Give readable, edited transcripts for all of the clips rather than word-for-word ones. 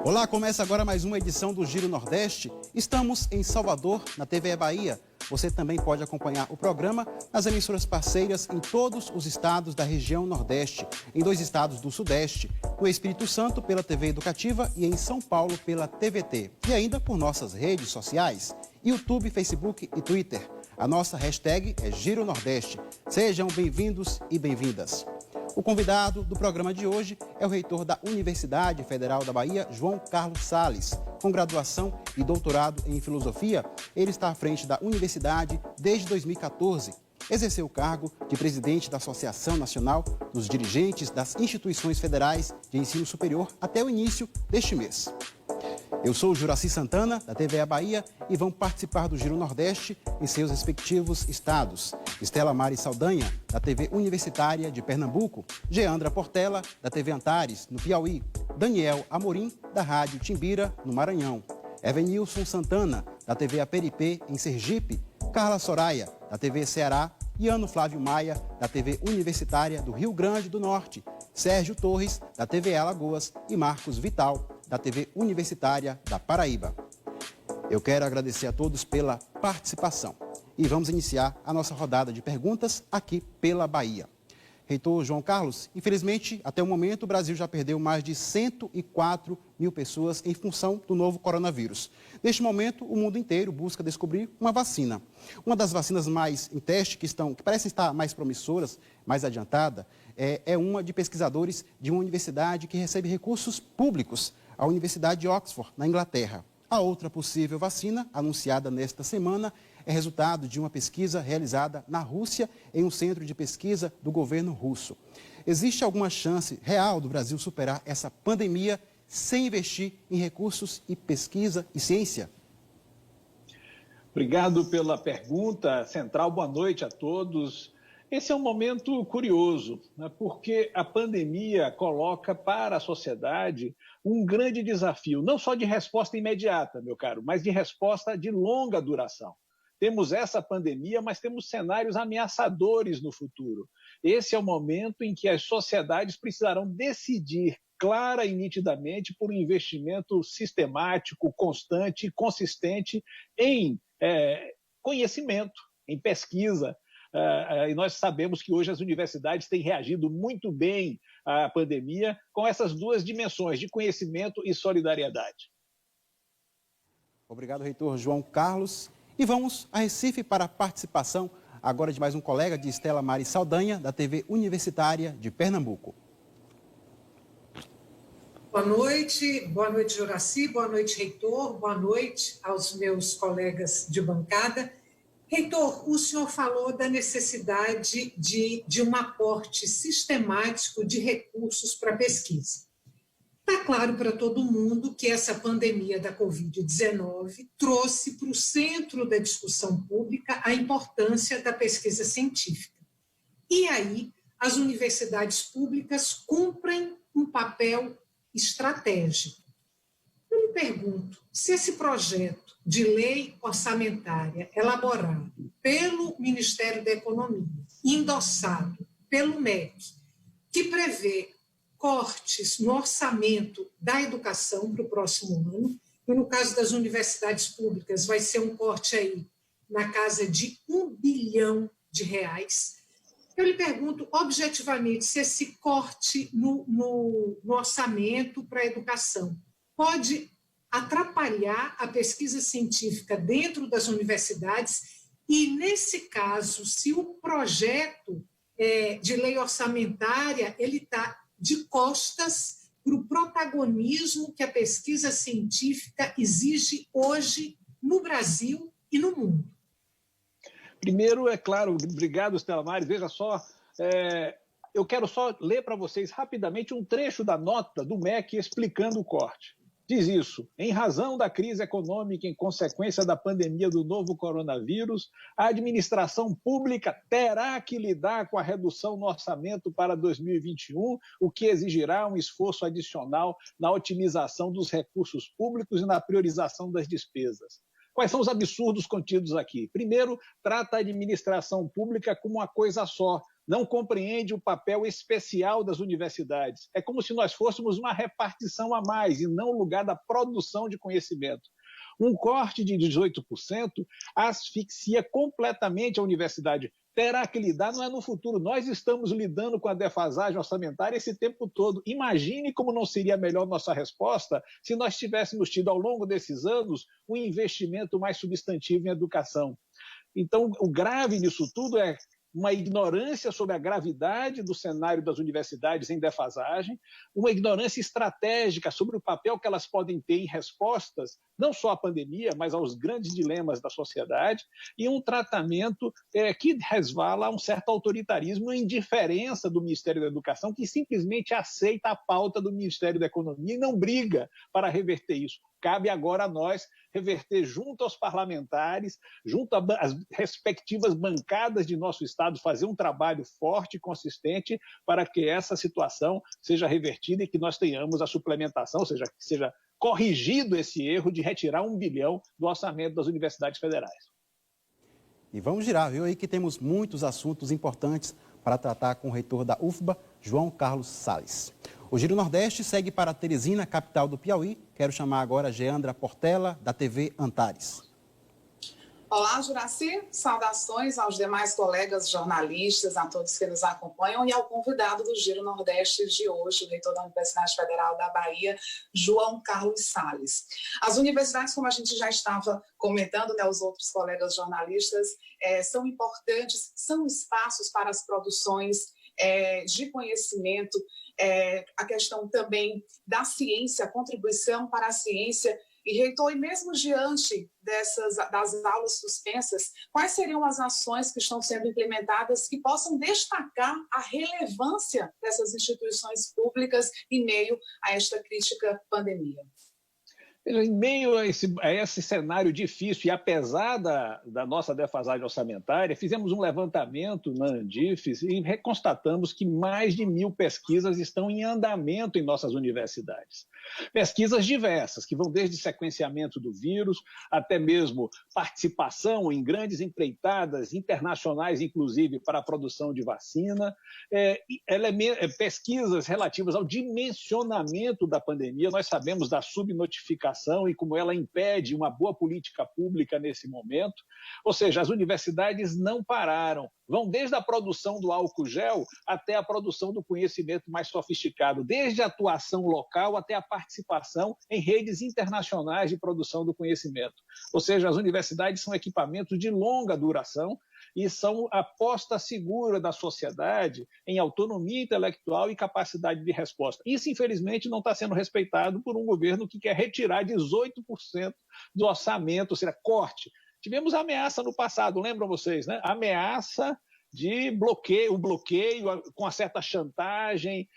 Olá, começa agora mais uma edição do Giro Nordeste. Estamos em Salvador, na TVE Bahia. Você também pode acompanhar o programa nas emissoras parceiras em todos os estados da região Nordeste, em 2 estados do Sudeste, no Espírito Santo pela TV Educativa e em São Paulo pela TVT. E ainda por nossas redes sociais, YouTube, Facebook e Twitter. A nossa hashtag é Giro Nordeste. Sejam bem-vindos e bem-vindas. O convidado do programa de hoje é o reitor da Universidade Federal da Bahia, João Carlos Salles. Com graduação e doutorado em filosofia, ele está à frente da universidade desde 2014. Exerceu o cargo de presidente da Associação Nacional dos Dirigentes das Instituições Federais de Ensino Superior até o início deste mês. Eu sou o Juraci Santana, da TVE Bahia, e vão participar do Giro Nordeste em seus respectivos estados. Estela Mari Saldanha, da TV Universitária de Pernambuco, Geandra Portela, da TV Antares, no Piauí, Daniel Amorim, da Rádio Timbira, no Maranhão, Evenilson Santana, da TV Aperipê, em Sergipe, Carla Soraya, da TV Ceará, e Ano Flávio Maia, da TV Universitária do Rio Grande do Norte, Sérgio Torres, da TV Alagoas, e Marcos Vital, da TV Universitária da Paraíba. Eu quero agradecer a todos pela participação e vamos iniciar a nossa rodada de perguntas aqui pela Bahia. Reitor João Carlos, infelizmente, até o momento, o Brasil já perdeu mais de 104 mil pessoas em função do novo coronavírus. Neste momento, o mundo inteiro busca descobrir uma vacina. Uma das vacinas mais em teste, que parecem estar mais promissoras, mais adiantada, é uma de pesquisadores de uma universidade que recebe recursos públicos, a Universidade de Oxford, na Inglaterra. A outra possível vacina, anunciada nesta semana, é resultado de uma pesquisa realizada na Rússia em um centro de pesquisa do governo russo. Existe alguma chance real do Brasil superar essa pandemia sem investir em recursos e pesquisa e ciência? Obrigado pela pergunta central. Boa noite a todos. Esse é um momento curioso, né, porque a pandemia coloca para a sociedade um grande desafio, não só de resposta imediata, meu caro, mas de resposta de longa duração. Temos essa pandemia, mas temos cenários ameaçadores no futuro. Esse é o momento em que as sociedades precisarão decidir clara e nitidamente por um investimento sistemático, constante e consistente em conhecimento, em pesquisa. E nós sabemos que hoje as universidades têm reagido muito bem à pandemia com essas duas dimensões, de conhecimento e solidariedade. Obrigado, reitor João Carlos. E vamos a Recife para a participação agora de mais um colega, de Estela Mari Saldanha, da TV Universitária de Pernambuco. Boa noite Juraci, boa noite, reitor, boa noite aos meus colegas de bancada. Reitor, o senhor falou da necessidade de um aporte sistemático de recursos para pesquisa. Está claro para todo mundo que essa pandemia da Covid-19 trouxe para o centro da discussão pública a importância da pesquisa científica. E aí, as universidades públicas cumprem um papel estratégico. Eu lhe pergunto, se esse projeto de lei orçamentária elaborado pelo Ministério da Economia, endossado pelo MEC, que prevê cortes no orçamento da educação para o próximo ano, e no caso das universidades públicas vai ser um corte aí na casa de R$1 bilhão. Eu lhe pergunto objetivamente se esse corte no orçamento para a educação pode atrapalhar a pesquisa científica dentro das universidades e, nesse caso, se o projeto de lei orçamentária ele está de costas para o protagonismo que a pesquisa científica exige hoje no Brasil e no mundo. Primeiro, é claro, obrigado, Estela Maris. Veja só, eu quero só ler para vocês rapidamente um trecho da nota do MEC explicando o corte. Diz isso: em razão da crise econômica em consequência da pandemia do novo coronavírus, a administração pública terá que lidar com a redução no orçamento para 2021, o que exigirá um esforço adicional na otimização dos recursos públicos e na priorização das despesas. Quais são os absurdos contidos aqui? Primeiro, trata a administração pública como uma coisa só, não compreende o papel especial das universidades. É como se nós fôssemos uma repartição a mais e não o lugar da produção de conhecimento. Um corte de 18% asfixia completamente a universidade. Terá que lidar, não é no futuro. Nós estamos lidando com a defasagem orçamentária esse tempo todo. Imagine como não seria melhor nossa resposta se nós tivéssemos tido, ao longo desses anos, um investimento mais substantivo em educação. Então, o grave nisso tudo é uma ignorância sobre a gravidade do cenário das universidades em defasagem, uma ignorância estratégica sobre o papel que elas podem ter em respostas, não só à pandemia, mas aos grandes dilemas da sociedade, e um tratamento que resvala a um certo autoritarismo e indiferença do Ministério da Educação, que simplesmente aceita a pauta do Ministério da Economia e não briga para reverter isso. Cabe agora a nós reverter junto aos parlamentares, junto às respectivas bancadas de nosso Estado, fazer um trabalho forte e consistente para que essa situação seja revertida e que nós tenhamos a suplementação, ou seja, que seja corrigido esse erro de retirar 1 bilhão do orçamento das universidades federais. E vamos girar, viu, aí que temos muitos assuntos importantes para tratar com o reitor da UFBA, João Carlos Salles. O Giro Nordeste segue para Teresina, capital do Piauí. Quero chamar agora a Geandra Portela, da TV Antares. Olá, Juraci. Saudações aos demais colegas jornalistas, a todos que nos acompanham e ao convidado do Giro Nordeste de hoje, o reitor da Universidade Federal da Bahia, João Carlos Salles. As universidades, como a gente já estava comentando, né, os outros colegas jornalistas, são importantes, são espaços para as produções de conhecimento, a questão também da ciência, a contribuição para a ciência. E, reitor, e mesmo diante das aulas suspensas, quais seriam as ações que estão sendo implementadas que possam destacar a relevância dessas instituições públicas em meio a esta crítica pandemia? Em meio a esse cenário difícil e apesar da nossa defasagem orçamentária, fizemos um levantamento na Andifes e constatamos que mais de 1.000 pesquisas estão em andamento em nossas universidades. Pesquisas diversas, que vão desde sequenciamento do vírus, até mesmo participação em grandes empreitadas internacionais, inclusive para a produção de vacina, pesquisas relativas ao dimensionamento da pandemia. Nós sabemos da subnotificação e como ela impede uma boa política pública nesse momento. Ou seja, as universidades não pararam. Vão desde a produção do álcool gel até a produção do conhecimento mais sofisticado, desde a atuação local até a participação em redes internacionais de produção do conhecimento. Ou seja, as universidades são equipamentos de longa duração e são a aposta segura da sociedade em autonomia intelectual e capacidade de resposta. Isso, infelizmente, não está sendo respeitado por um governo que quer retirar 18% do orçamento, ou seja, corte. Tivemos ameaça no passado, lembram vocês, né? Ameaça de bloqueio com uma certa chantagem,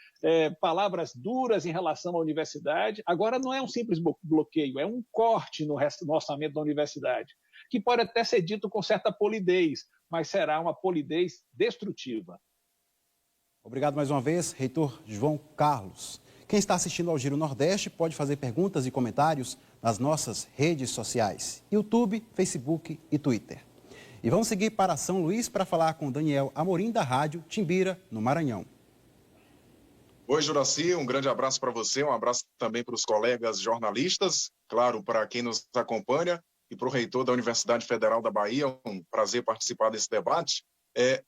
palavras duras em relação à universidade. Agora não é um simples bloqueio, é um corte no orçamento da universidade, que pode até ser dito com certa polidez, mas será uma polidez destrutiva. Obrigado mais uma vez, reitor João Carlos. Quem está assistindo ao Giro Nordeste pode fazer perguntas e comentários nas nossas redes sociais, YouTube, Facebook e Twitter. E vamos seguir para São Luís para falar com Daniel Amorim, da Rádio Timbira, no Maranhão. Oi, Juraci, um grande abraço para você, um abraço também para os colegas jornalistas, claro, para quem nos acompanha e para o reitor da Universidade Federal da Bahia, um prazer participar desse debate.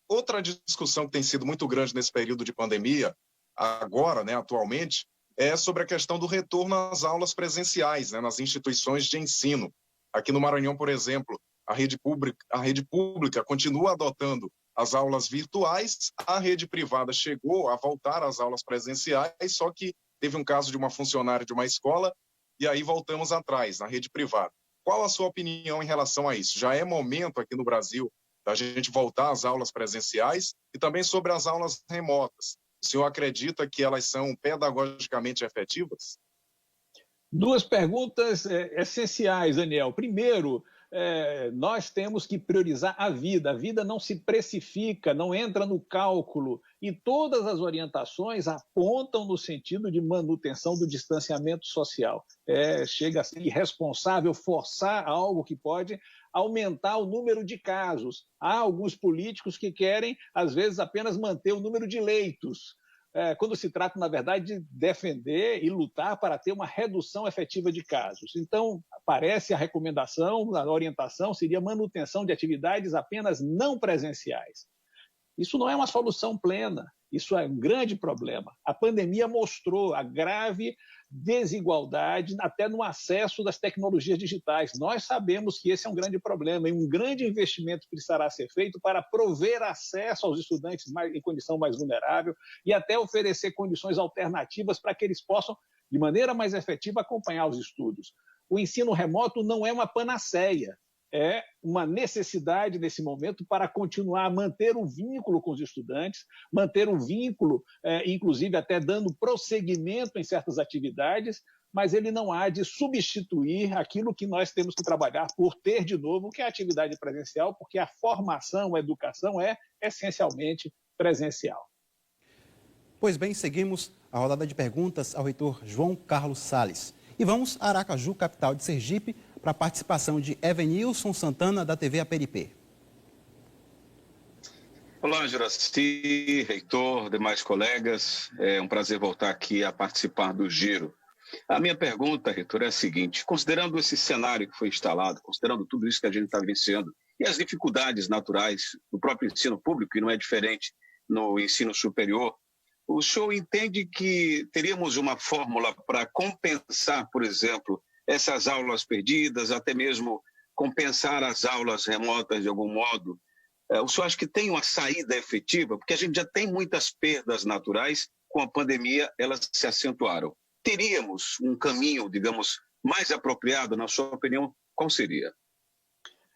Outra discussão que tem sido muito grande nesse período de pandemia, agora, né, atualmente, é sobre a questão do retorno às aulas presenciais, né, nas instituições de ensino. Aqui no Maranhão, por exemplo, a rede pública continua adotando as aulas virtuais, a rede privada chegou a voltar às aulas presenciais, só que teve um caso de uma funcionária de uma escola e aí voltamos atrás, na rede privada. Qual a sua opinião em relação a isso? Já é momento aqui no Brasil da gente voltar às aulas presenciais e também sobre as aulas remotas. O senhor acredita que elas são pedagogicamente efetivas? Duas perguntas essenciais, Daniel. Primeiro, nós temos que priorizar a vida não se precifica, não entra no cálculo, e todas as orientações apontam no sentido de manutenção do distanciamento social. Chega a ser irresponsável forçar algo que pode aumentar o número de casos. Há alguns políticos que querem, às vezes, apenas manter o número de leitos, quando se trata, na verdade, de defender e lutar para ter uma redução efetiva de casos. Então, parece a recomendação, a orientação seria manutenção de atividades apenas não presenciais. Isso não é uma solução plena, isso é um grande problema. A pandemia mostrou a grave desigualdade até no acesso das tecnologias digitais. Nós sabemos que esse é um grande problema e um grande investimento precisará ser feito para prover acesso aos estudantes em condição mais vulnerável e até oferecer condições alternativas para que eles possam, de maneira mais efetiva, acompanhar os estudos. O ensino remoto não é uma panaceia. É uma necessidade nesse momento para continuar a manter o vínculo com os estudantes, manter o vínculo, inclusive até dando prosseguimento em certas atividades, mas ele não há de substituir aquilo que nós temos que trabalhar por ter de novo, que é a atividade presencial, porque a formação, a educação é essencialmente presencial. Pois bem, seguimos a rodada de perguntas ao reitor João Carlos Salles. E vamos a Aracaju, capital de Sergipe, para a participação de Evenilson Santana, da TV Aperipê. Olá, Juraci, reitor, demais colegas. É um prazer voltar aqui a participar do Giro. A minha pergunta, reitor, é a seguinte: considerando esse cenário que foi instalado, considerando tudo isso que a gente está vivenciando e as dificuldades naturais do próprio ensino público, que não é diferente no ensino superior, o senhor entende que teríamos uma fórmula para compensar, por exemplo, essas aulas perdidas, até mesmo compensar as aulas remotas de algum modo? O senhor acha que tem uma saída efetiva? Porque a gente já tem muitas perdas naturais, com a pandemia elas se acentuaram. Teríamos um caminho, digamos, mais apropriado, na sua opinião, qual seria?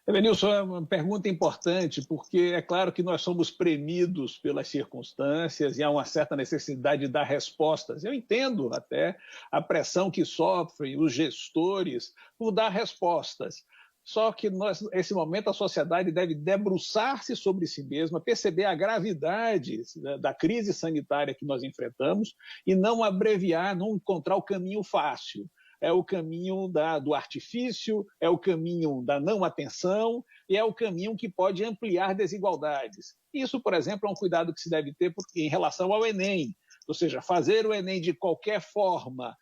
Evenilson, é uma pergunta importante, porque é claro que nós somos premidos pelas circunstâncias e há uma certa necessidade de dar respostas. Eu entendo até a pressão que sofrem os gestores por dar respostas. Só que nesse momento a sociedade deve debruçar-se sobre si mesma, perceber a gravidade da crise sanitária que nós enfrentamos e não abreviar, não encontrar o caminho fácil. É o caminho do artifício, é o caminho da não atenção e é o caminho que pode ampliar desigualdades. Isso, por exemplo, é um cuidado que se deve ter em relação ao Enem. Ou seja, fazer o Enem de qualquer forma,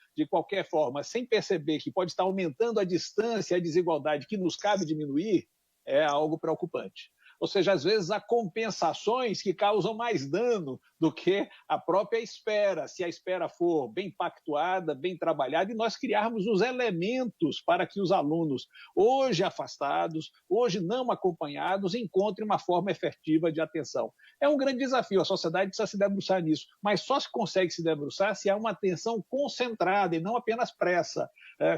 sem perceber que pode estar aumentando a distância e a desigualdade que nos cabe diminuir, é algo preocupante. Ou seja, às vezes há compensações que causam mais dano do que a própria espera, se a espera for bem pactuada, bem trabalhada, e nós criarmos os elementos para que os alunos, hoje afastados, hoje não acompanhados, encontrem uma forma efetiva de atenção. É um grande desafio, a sociedade precisa se debruçar nisso, mas só se consegue se debruçar se há uma atenção concentrada e não apenas pressa,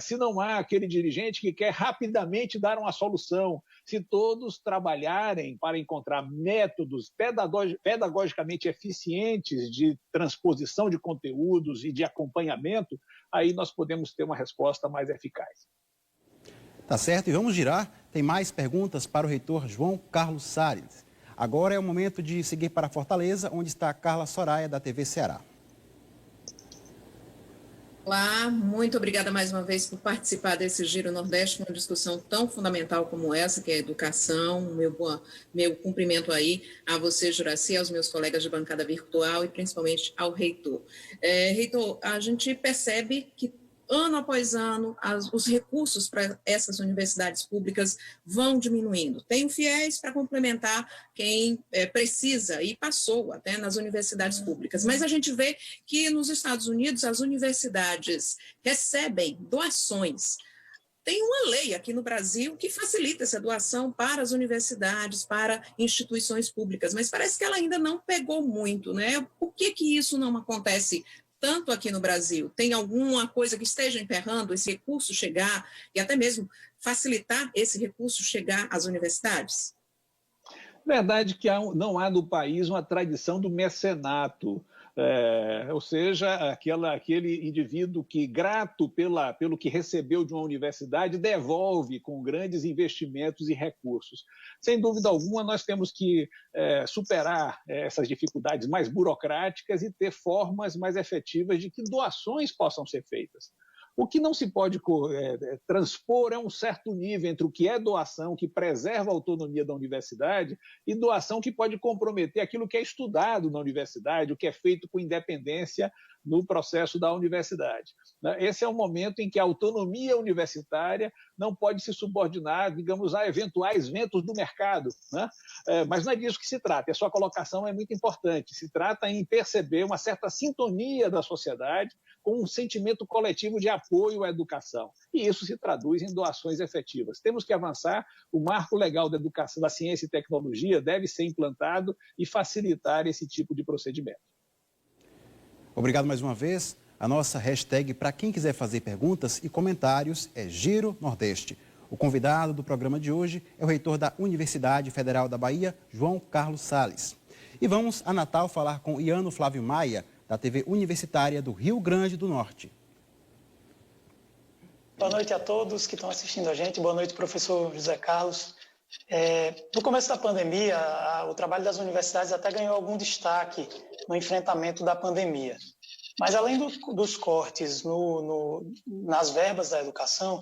se não há aquele dirigente que quer rapidamente dar uma solução, se todos trabalharem para encontrar métodos pedagogicamente eficientes de transposição de conteúdos e de acompanhamento, aí nós podemos ter uma resposta mais eficaz. Tá certo, e vamos girar. Tem mais perguntas para o reitor João Carlos Salles. Agora é o momento de seguir para Fortaleza, onde está a Carla Soraya, da TV Ceará. Olá, muito obrigada mais uma vez por participar desse Giro Nordeste, uma discussão tão fundamental como essa, que é a educação. Meu cumprimento aí a você, Juraci, aos meus colegas de bancada virtual e principalmente ao reitor. Reitor, a gente percebe que ano após ano, os recursos para essas universidades públicas vão diminuindo. Tem o FIES para complementar quem precisa e passou até nas universidades públicas. Mas a gente vê que nos Estados Unidos as universidades recebem doações. Tem uma lei aqui no Brasil que facilita essa doação para as universidades, para instituições públicas, mas parece que ela ainda não pegou muito, né? Por que isso não acontece tanto aqui no Brasil? Tem alguma coisa que esteja emperrando esse recurso chegar e até mesmo facilitar esse recurso chegar às universidades? Verdade que não há no país uma tradição do mecenato. Ou seja, aquele indivíduo que, grato pelo que recebeu de uma universidade, devolve com grandes investimentos e recursos. Sem dúvida alguma, nós temos que superar essas dificuldades mais burocráticas e ter formas mais efetivas de que doações possam ser feitas. O que não se pode transpor é um certo nível entre o que é doação, que preserva a autonomia da universidade, e doação que pode comprometer aquilo que é estudado na universidade, o que é feito com independência no processo da universidade. Esse é um momento em que a autonomia universitária não pode se subordinar, digamos, a eventuais ventos do mercado, né? Mas não é disso que se trata, a sua colocação é muito importante. Se trata em perceber uma certa sintonia da sociedade com um sentimento coletivo de apoio à educação. E isso se traduz em doações efetivas. Temos que avançar, o marco legal da educação, da ciência e tecnologia deve ser implantado e facilitar esse tipo de procedimento. Obrigado mais uma vez. A nossa hashtag para quem quiser fazer perguntas e comentários é Giro Nordeste. O convidado do programa de hoje é o reitor da Universidade Federal da Bahia, João Carlos Salles. E vamos a Natal falar com Iano Flávio Maia, da TV Universitária do Rio Grande do Norte. Boa noite a todos que estão assistindo a gente. Boa noite, professor José Carlos. No começo da pandemia, o trabalho das universidades até ganhou algum destaque no enfrentamento da pandemia. Mas além dos cortes nas verbas da educação,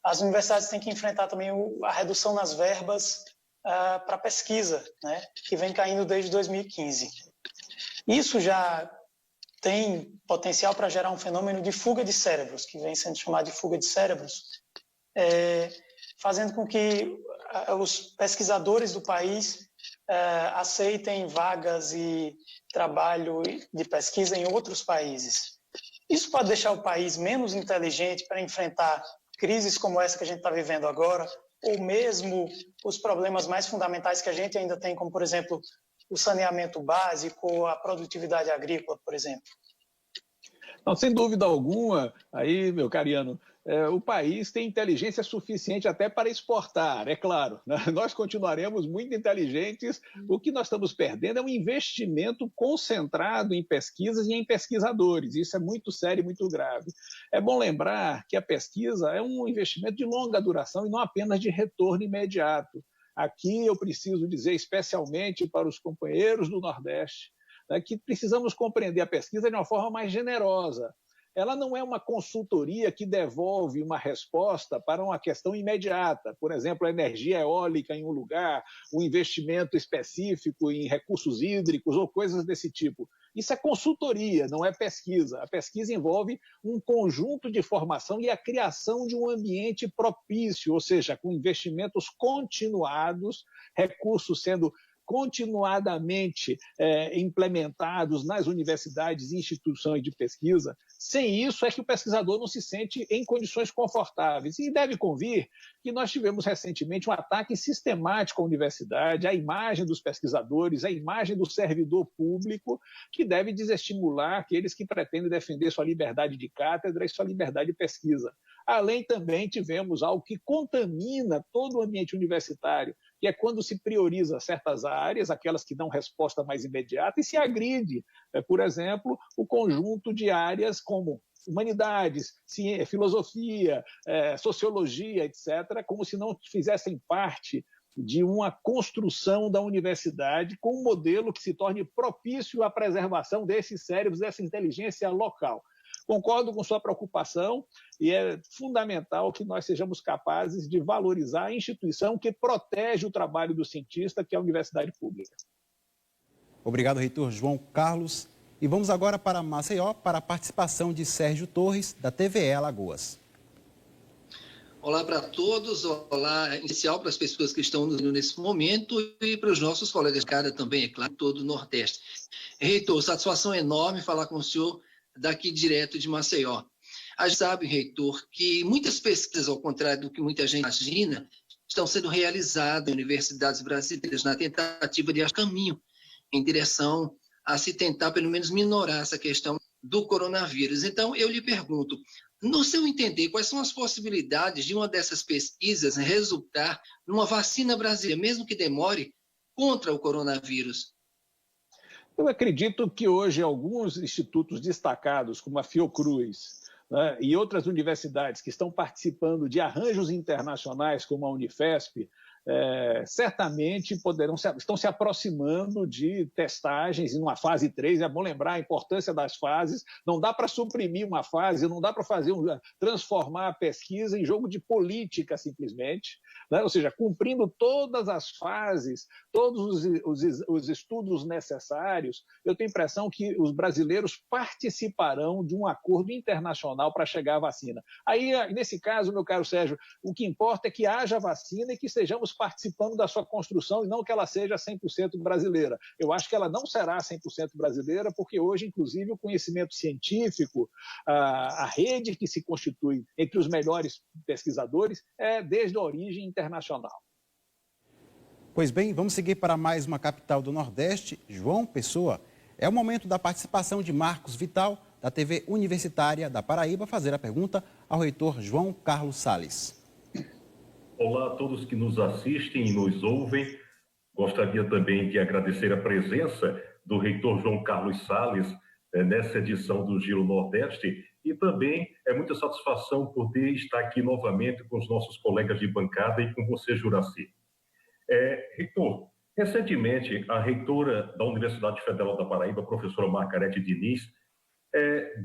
as universidades têm que enfrentar também a redução nas verbas para pesquisa, né, que vem caindo desde 2015. Isso já tem potencial para gerar um fenômeno de fuga de cérebros, que vem sendo chamado de fuga de cérebros, fazendo com que os pesquisadores do país aceitem vagas e trabalho de pesquisa em outros países. Isso pode deixar o país menos inteligente para enfrentar crises como essa que a gente está vivendo agora, ou mesmo os problemas mais fundamentais que a gente ainda tem, como, por exemplo, o saneamento básico, a produtividade agrícola, por exemplo? Não, sem dúvida alguma, aí, meu cariano, o país tem inteligência suficiente até para exportar, é claro, né? Nós continuaremos muito inteligentes. O que nós estamos perdendo é um investimento concentrado em pesquisas e em pesquisadores. Isso é muito sério e muito grave. É bom lembrar que a pesquisa é um investimento de longa duração e não apenas de retorno imediato. Aqui eu preciso dizer especialmente para os companheiros do Nordeste, né, que precisamos compreender a pesquisa de uma forma mais generosa. Ela não é uma consultoria que devolve uma resposta para uma questão imediata. Por exemplo, a energia eólica em um lugar, um investimento específico em recursos hídricos ou coisas desse tipo. Isso é consultoria, não é pesquisa. A pesquisa envolve um conjunto de formação e a criação de um ambiente propício, ou seja, com investimentos continuados, recursos sendo continuadamente implementados nas universidades e instituições de pesquisa. Sem isso é que o pesquisador não se sente em condições confortáveis. E deve convir que nós tivemos recentemente um ataque sistemático à universidade, à imagem dos pesquisadores, à imagem do servidor público, que deve desestimular aqueles que pretendem defender sua liberdade de cátedra e sua liberdade de pesquisa. Além também tivemos algo que contamina todo o ambiente universitário, que é quando se prioriza certas áreas, aquelas que dão resposta mais imediata, e se agride, por exemplo, o conjunto de áreas como humanidades, filosofia, sociologia, etc., como se não fizessem parte de uma construção da universidade com um modelo que se torne propício à preservação desses cérebros, dessa inteligência local. Concordo com sua preocupação e é fundamental que nós sejamos capazes de valorizar a instituição que protege o trabalho do cientista, que é a universidade pública. Obrigado, reitor João Carlos. E vamos agora para Maceió, para a participação de Sérgio Torres, da TVE Alagoas. Olá para todos, olá em especial para as pessoas que estão nesse momento e para os nossos colegas de casa também, é claro, todo o Nordeste. Reitor, satisfação enorme falar com o senhor daqui direto de Maceió. A gente sabe, reitor, que muitas pesquisas, ao contrário do que muita gente imagina, estão sendo realizadas em universidades brasileiras na tentativa de achar caminho em direção a se tentar, pelo menos, minorar essa questão do coronavírus. Então, eu lhe pergunto, no seu entender, quais são as possibilidades de uma dessas pesquisas resultar numa vacina brasileira, mesmo que demore, contra o coronavírus? Eu acredito que hoje alguns institutos destacados, como a Fiocruz, né, e outras universidades que estão participando de arranjos internacionais, como a Unifesp, certamente estão se aproximando de testagens em uma fase 3. É bom lembrar a importância das fases. Não dá para suprimir uma fase, não dá para transformar a pesquisa em jogo de política, simplesmente. Né? Ou seja, cumprindo todas as fases, todos os estudos necessários, eu tenho a impressão que os brasileiros participarão de um acordo internacional para chegar à vacina. Aí, nesse caso, meu caro Sérgio, o que importa é que haja vacina e que estejamos participando da sua construção e não que ela seja 100% brasileira. Eu acho que ela não será 100% brasileira, porque hoje, inclusive, o conhecimento científico, a rede que se constitui entre os melhores pesquisadores é desde a origem internacional. Pois bem, vamos seguir para mais uma capital do Nordeste, João Pessoa. É o momento da participação de Marcos Vital, da TV Universitária da Paraíba, fazer a pergunta ao reitor João Carlos Salles. Olá a todos que nos assistem e nos ouvem. Gostaria também de agradecer a presença do reitor João Carlos Salles nessa edição do Giro Nordeste e também é muita satisfação poder estar aqui novamente com os nossos colegas de bancada e com você, Juraci. Reitor, recentemente a reitora da Universidade Federal da Paraíba, a professora Margarete Diniz,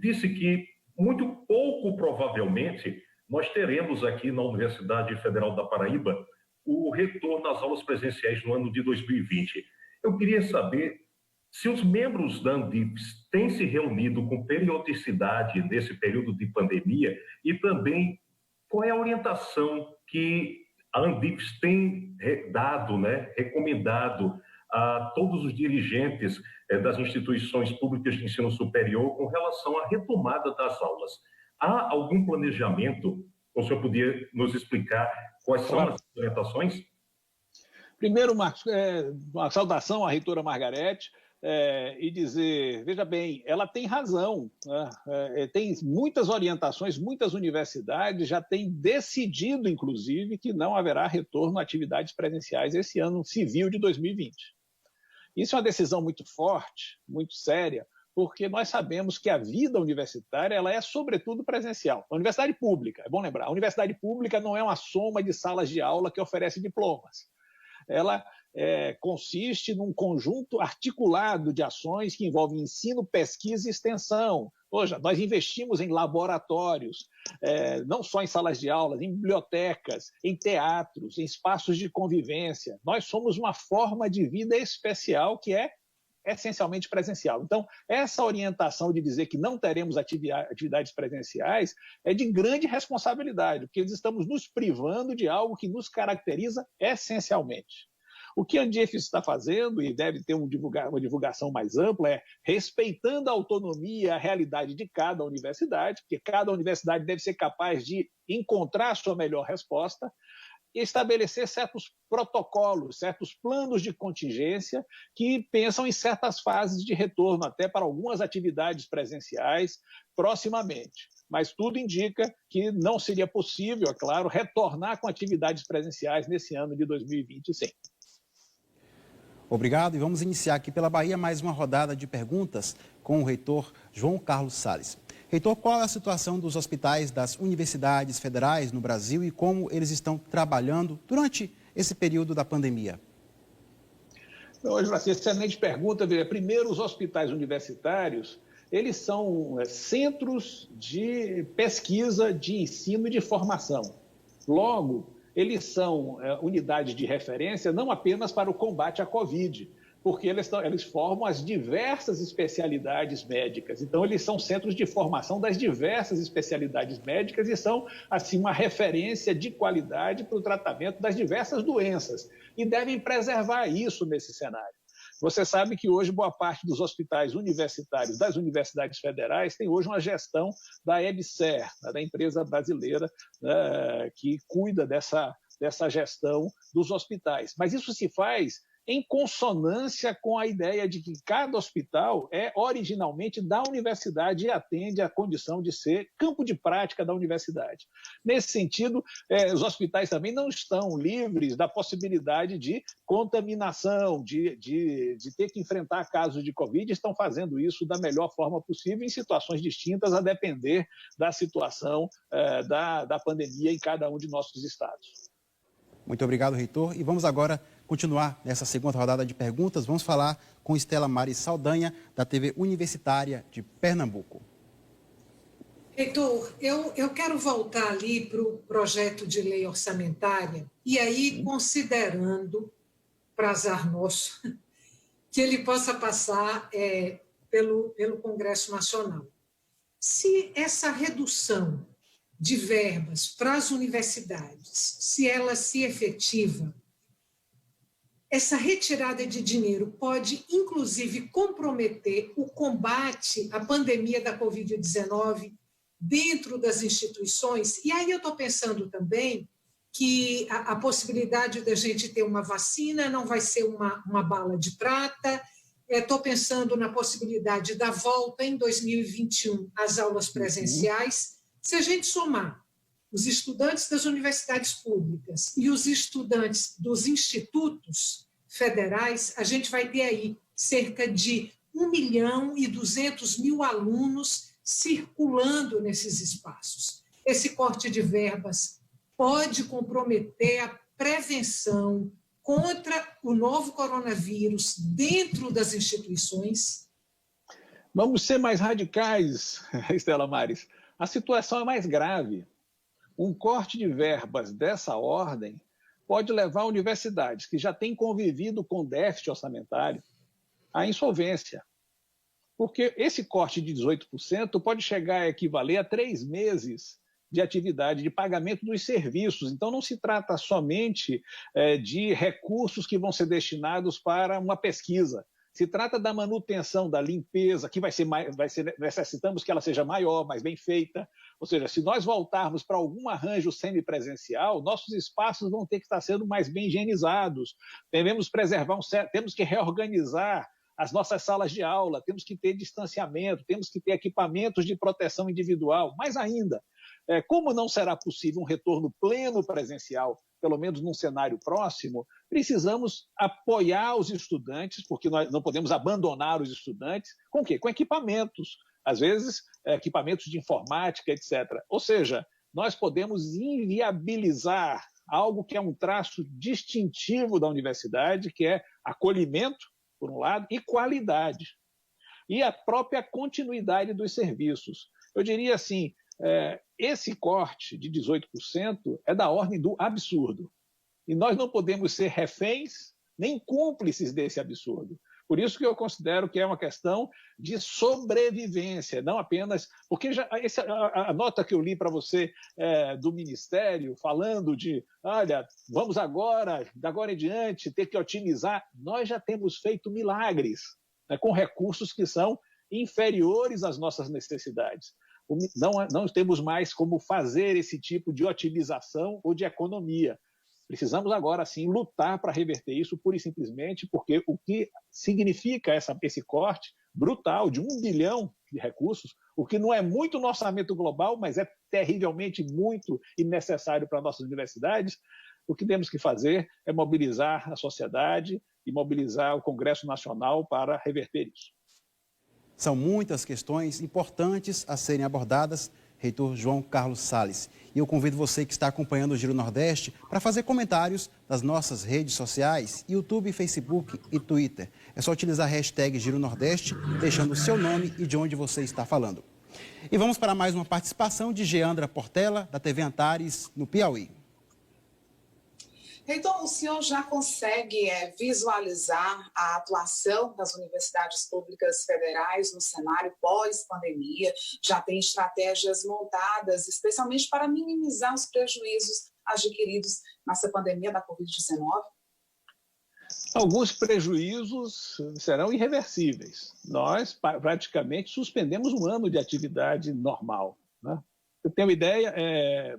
disse que muito pouco provavelmente nós teremos aqui na Universidade Federal da Paraíba o retorno às aulas presenciais no ano de 2020. Eu queria saber se os membros da Andips têm se reunido com periodicidade nesse período de pandemia e também qual é a orientação que a Andips tem dado, recomendado a todos os dirigentes das instituições públicas de ensino superior com relação à retomada das aulas. Há algum planejamento? O senhor podia nos explicar quais são as orientações? Primeiro, Marcos, uma saudação à reitora Margarete e dizer, veja bem, ela tem razão, né? Tem muitas orientações, muitas universidades já têm decidido, inclusive, que não haverá retorno a atividades presenciais esse ano civil de 2020. Isso é uma decisão muito forte, muito séria, porque nós sabemos que a vida universitária ela é, sobretudo, presencial. A universidade pública, é bom lembrar, a universidade pública não é uma soma de salas de aula que oferece diplomas. Ela consiste num conjunto articulado de ações que envolvem ensino, pesquisa e extensão. Hoje, nós investimos em laboratórios, não só em salas de aulas, em bibliotecas, em teatros, em espaços de convivência. Nós somos uma forma de vida especial que é essencialmente presencial. Então, essa orientação de dizer que não teremos atividades presenciais é de grande responsabilidade, porque estamos nos privando de algo que nos caracteriza essencialmente. O que a Andips está fazendo, e deve ter uma divulgação mais ampla, é respeitando a autonomia, a realidade de cada universidade, porque cada universidade deve ser capaz de encontrar a sua melhor resposta, e estabelecer certos protocolos, certos planos de contingência que pensam em certas fases de retorno, até para algumas atividades presenciais, proximamente. Mas tudo indica que não seria possível, é claro, retornar com atividades presenciais nesse ano de 2020, sim. Obrigado, e vamos iniciar aqui pela Bahia mais uma rodada de perguntas com o reitor João Carlos Salles. Reitor, qual é a situação dos hospitais das universidades federais no Brasil e como eles estão trabalhando durante esse período da pandemia? Hoje, uma excelente pergunta. Primeiro, os hospitais universitários, eles são centros de pesquisa, de ensino e de formação. Logo, eles são unidades de referência não apenas para o combate à Covid, porque eles formam as diversas especialidades médicas. Então, eles são centros de formação das diversas especialidades médicas e são, assim, uma referência de qualidade para o tratamento das diversas doenças. E devem preservar isso nesse cenário. Você sabe que hoje boa parte dos hospitais universitários das universidades federais tem hoje uma gestão da EBSER, da empresa brasileira que cuida dessa gestão dos hospitais. Mas isso se faz em consonância com a ideia de que cada hospital é originalmente da universidade e atende à condição de ser campo de prática da universidade. Nesse sentido, os hospitais também não estão livres da possibilidade de contaminação, de ter que enfrentar casos de Covid, estão fazendo isso da melhor forma possível em situações distintas a depender da situação da pandemia em cada um de nossos estados. Muito obrigado, reitor. E vamos agora continuar nessa segunda rodada de perguntas. Vamos falar com Estela Maris Saldanha, da TV Universitária de Pernambuco. Reitor, eu quero voltar ali para o projeto de lei orçamentária, e aí considerando, para azar nosso, que ele possa passar pelo Congresso Nacional. Se essa redução de verbas para as universidades, se ela se efetiva, essa retirada de dinheiro pode, inclusive, comprometer o combate à pandemia da Covid-19 dentro das instituições. E aí eu estou pensando também que a possibilidade da gente ter uma vacina não vai ser uma bala de prata. Estou pensando na possibilidade da volta em 2021 às aulas presenciais. Se a gente somar os estudantes das universidades públicas e os estudantes dos institutos federais, a gente vai ter aí cerca de 1.200.000 alunos circulando nesses espaços. Esse corte de verbas pode comprometer a prevenção contra o novo coronavírus dentro das instituições? Vamos ser mais radicais, Estela Maris. A situação é mais grave. Um corte de verbas dessa ordem pode levar universidades que já têm convivido com déficit orçamentário à insolvência. Porque esse corte de 18% pode chegar a equivaler a 3 meses de atividade, de pagamento dos serviços. Então, não se trata somente de recursos que vão ser destinados para uma pesquisa. Se trata da manutenção, da limpeza, que necessitamos que ela seja maior, mais bem feita. Ou seja, se nós voltarmos para algum arranjo semipresencial, nossos espaços vão ter que estar sendo mais bem higienizados. Temos que reorganizar as nossas salas de aula, temos que ter distanciamento, temos que ter equipamentos de proteção individual. Mais ainda, como não será possível um retorno pleno presencial, pelo menos num cenário próximo, precisamos apoiar os estudantes, porque nós não podemos abandonar os estudantes, com o quê? Com equipamentos, às vezes equipamentos de informática, etc. Ou seja, nós podemos inviabilizar algo que é um traço distintivo da universidade, que é acolhimento, por um lado, e qualidade. E a própria continuidade dos serviços. Eu diria assim, esse corte de 18% é da ordem do absurdo. E nós não podemos ser reféns nem cúmplices desse absurdo. Por isso que eu considero que é uma questão de sobrevivência, não apenas... Porque a nota que eu li para você do Ministério, falando de, olha, vamos agora, de agora em diante, ter que otimizar. Nós já temos feito milagres, né, com recursos que são inferiores às nossas necessidades. Não temos mais como fazer esse tipo de otimização ou de economia. Precisamos agora, sim, lutar para reverter isso pura e simplesmente porque o que significa esse corte brutal de 1 bilhão de recursos, o que não é muito no orçamento global, mas é terrivelmente muito e necessário para nossas universidades, o que temos que fazer é mobilizar a sociedade e mobilizar o Congresso Nacional para reverter isso. São muitas questões importantes a serem abordadas, reitor João Carlos Salles. E eu convido você que está acompanhando o Giro Nordeste para fazer comentários nas nossas redes sociais, YouTube, Facebook e Twitter. É só utilizar a hashtag Giro Nordeste, deixando o seu nome e de onde você está falando. E vamos para mais uma participação de Geandra Portela, da TV Antares, no Piauí. Então, o senhor já consegue visualizar a atuação das universidades públicas federais no cenário pós-pandemia? Já tem estratégias montadas, especialmente para minimizar os prejuízos adquiridos nessa pandemia da Covid-19? Alguns prejuízos serão irreversíveis. Nós praticamente suspendemos um ano de atividade normal, né? Eu tenho uma ideia,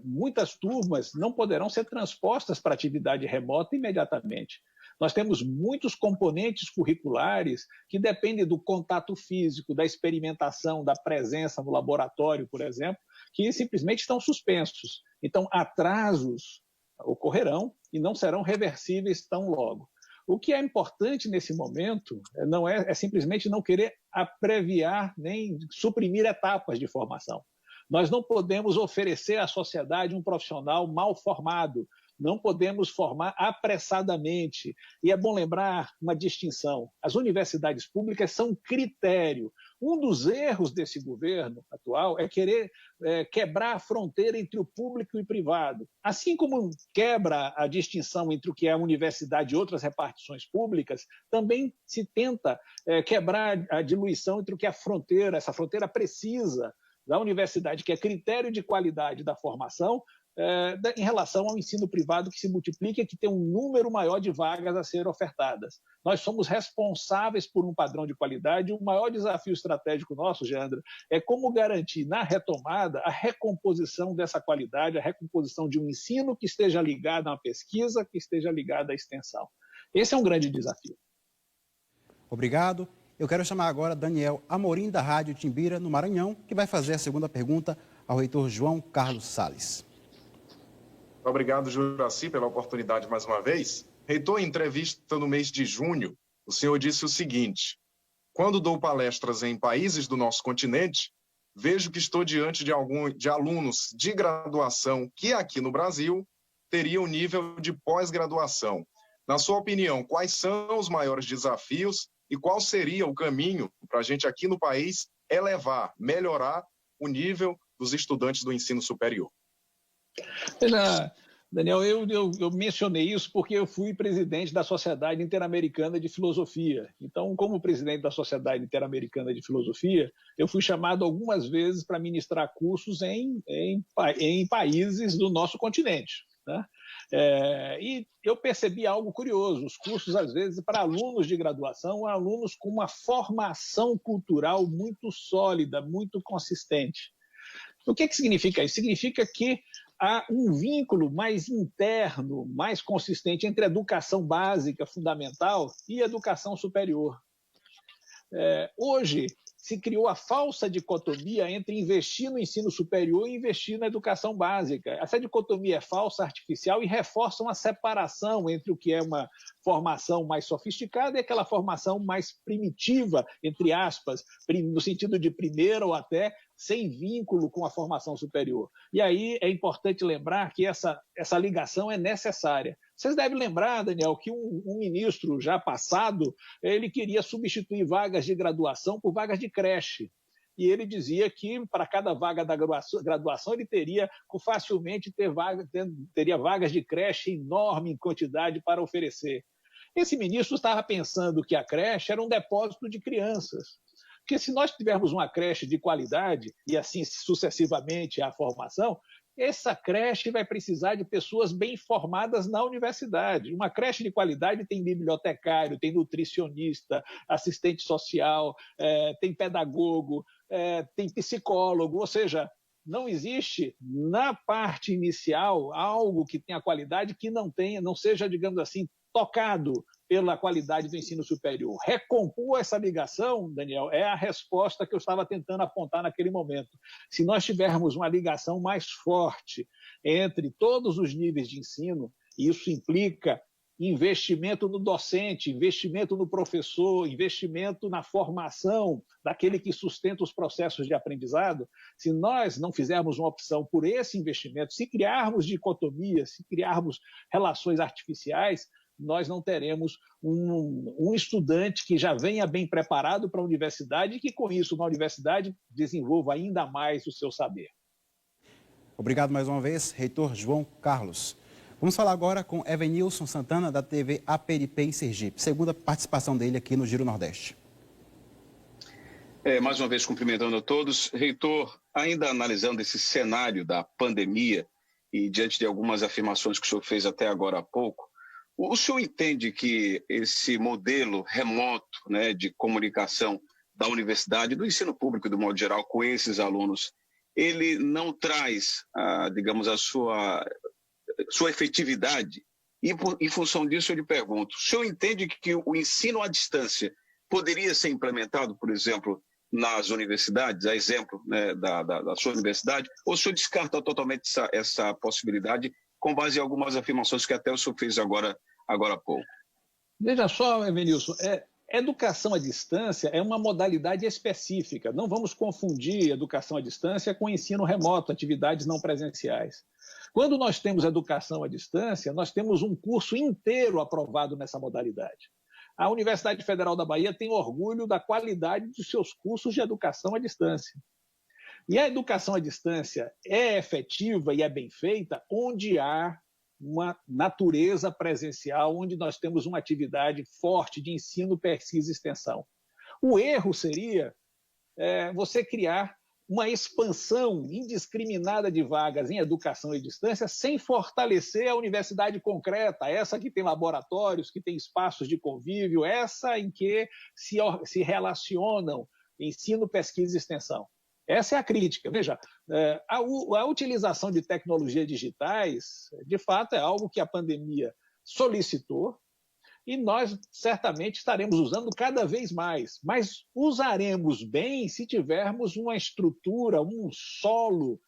muitas turmas não poderão ser transpostas para atividade remota imediatamente. Nós temos muitos componentes curriculares que dependem do contato físico, da experimentação, da presença no laboratório, por exemplo, que simplesmente estão suspensos. Então, atrasos ocorrerão e não serão reversíveis tão logo. O que é importante nesse momento é simplesmente não querer abreviar nem suprimir etapas de formação. Nós não podemos oferecer à sociedade um profissional mal formado, não podemos formar apressadamente. E é bom lembrar uma distinção: as universidades públicas são critério. Um dos erros desse governo atual é querer quebrar a fronteira entre o público e o privado. Assim como quebra a distinção entre o que é a universidade e outras repartições públicas, também se tenta quebrar a diluição entre o que é a fronteira, essa fronteira precisa da universidade, que é critério de qualidade da formação, em relação ao ensino privado que se multiplica e que tem um número maior de vagas a ser ofertadas. Nós somos responsáveis por um padrão de qualidade. O maior desafio estratégico nosso, Geandra, é como garantir na retomada a recomposição dessa qualidade, a recomposição de um ensino que esteja ligado a uma pesquisa, que esteja ligado à extensão. Esse é um grande desafio. Obrigado. Eu quero chamar agora Daniel Amorim, da Rádio Timbira, no Maranhão, que vai fazer a segunda pergunta ao reitor João Carlos Salles. Obrigado, Juracy, pela oportunidade mais uma vez. Reitor, em entrevista no mês de junho, o senhor disse o seguinte: quando dou palestras em países do nosso continente, vejo que estou diante de alunos de graduação que aqui no Brasil teriam nível de pós-graduação. Na sua opinião, quais são os maiores desafios e qual seria o caminho para a gente aqui no país elevar, melhorar o nível dos estudantes do ensino superior? Veja, Daniel, eu mencionei isso porque eu fui presidente da Sociedade Interamericana de Filosofia. Então, como presidente da Sociedade Interamericana de Filosofia, eu fui chamado algumas vezes para ministrar cursos em países do nosso continente, né? E eu percebi algo curioso: os cursos, às vezes, para alunos de graduação, alunos com uma formação cultural muito sólida, muito consistente. O que significa isso? Significa que há um vínculo mais interno, mais consistente entre a educação básica, fundamental, e a educação superior. Hoje, se criou a falsa dicotomia entre investir no ensino superior e investir na educação básica. Essa dicotomia é falsa, artificial, e reforça uma separação entre o que é uma formação mais sofisticada e aquela formação mais primitiva, entre aspas, no sentido de primeira ou até sem vínculo com a formação superior. E aí é importante lembrar que essa ligação é necessária. Vocês devem lembrar, Daniel, que um ministro já passado, ele queria substituir vagas de graduação por vagas de creche. E ele dizia que para cada vaga da graduação ele teria facilmente teria vagas de creche enorme em quantidade para oferecer. Esse ministro estava pensando que a creche era um depósito de crianças. Porque se nós tivermos uma creche de qualidade, e assim sucessivamente a formação, essa creche vai precisar de pessoas bem formadas na universidade. Uma creche de qualidade tem bibliotecário, tem nutricionista, assistente social, tem pedagogo, tem psicólogo, ou seja, não existe na parte inicial algo que tenha qualidade que não seja, digamos assim, tocado pela qualidade do ensino superior. Recompor essa ligação, Daniel, é a resposta que eu estava tentando apontar naquele momento. Se nós tivermos uma ligação mais forte entre todos os níveis de ensino, isso implica investimento no docente, investimento no professor, investimento na formação daquele que sustenta os processos de aprendizado. Se nós não fizermos uma opção por esse investimento, se criarmos dicotomias, se criarmos relações artificiais, nós não teremos um estudante que já venha bem preparado para a universidade e que, com isso, na universidade, desenvolva ainda mais o seu saber. Obrigado mais uma vez, reitor João Carlos. Vamos falar agora com Evenilson Santana, da TV APRP em Sergipe. Segunda participação dele aqui no Giro Nordeste. Mais uma vez, cumprimentando a todos. Reitor, ainda analisando esse cenário da pandemia e diante de algumas afirmações que o senhor fez até agora há pouco, o senhor entende que esse modelo remoto, né, de comunicação da universidade, do ensino público, do modo geral, com esses alunos, ele não traz, digamos, a sua efetividade E em função disso eu lhe pergunto, o senhor entende que o ensino à distância poderia ser implementado, por exemplo, nas universidades, a exemplo, né, da sua universidade, ou o senhor descarta totalmente essa possibilidade com base em algumas afirmações que até o senhor fez agora há pouco? Veja só, Evanilson, educação à distância é uma modalidade específica. Não vamos confundir educação à distância com ensino remoto, atividades não presenciais. Quando nós temos educação à distância, nós temos um curso inteiro aprovado nessa modalidade. A Universidade Federal da Bahia tem orgulho da qualidade dos seus cursos de educação à distância. E a educação à distância é efetiva e é bem feita onde há uma natureza presencial, onde nós temos uma atividade forte de ensino, pesquisa e extensão. O erro seria você criar uma expansão indiscriminada de vagas em educação à distância sem fortalecer a universidade concreta, essa que tem laboratórios, que tem espaços de convívio, essa em que se relacionam ensino, pesquisa e extensão. Essa é a crítica. Veja, a utilização de tecnologias digitais, de fato, é algo que a pandemia solicitou, e nós certamente estaremos usando cada vez mais, mas usaremos bem se tivermos uma estrutura, um solo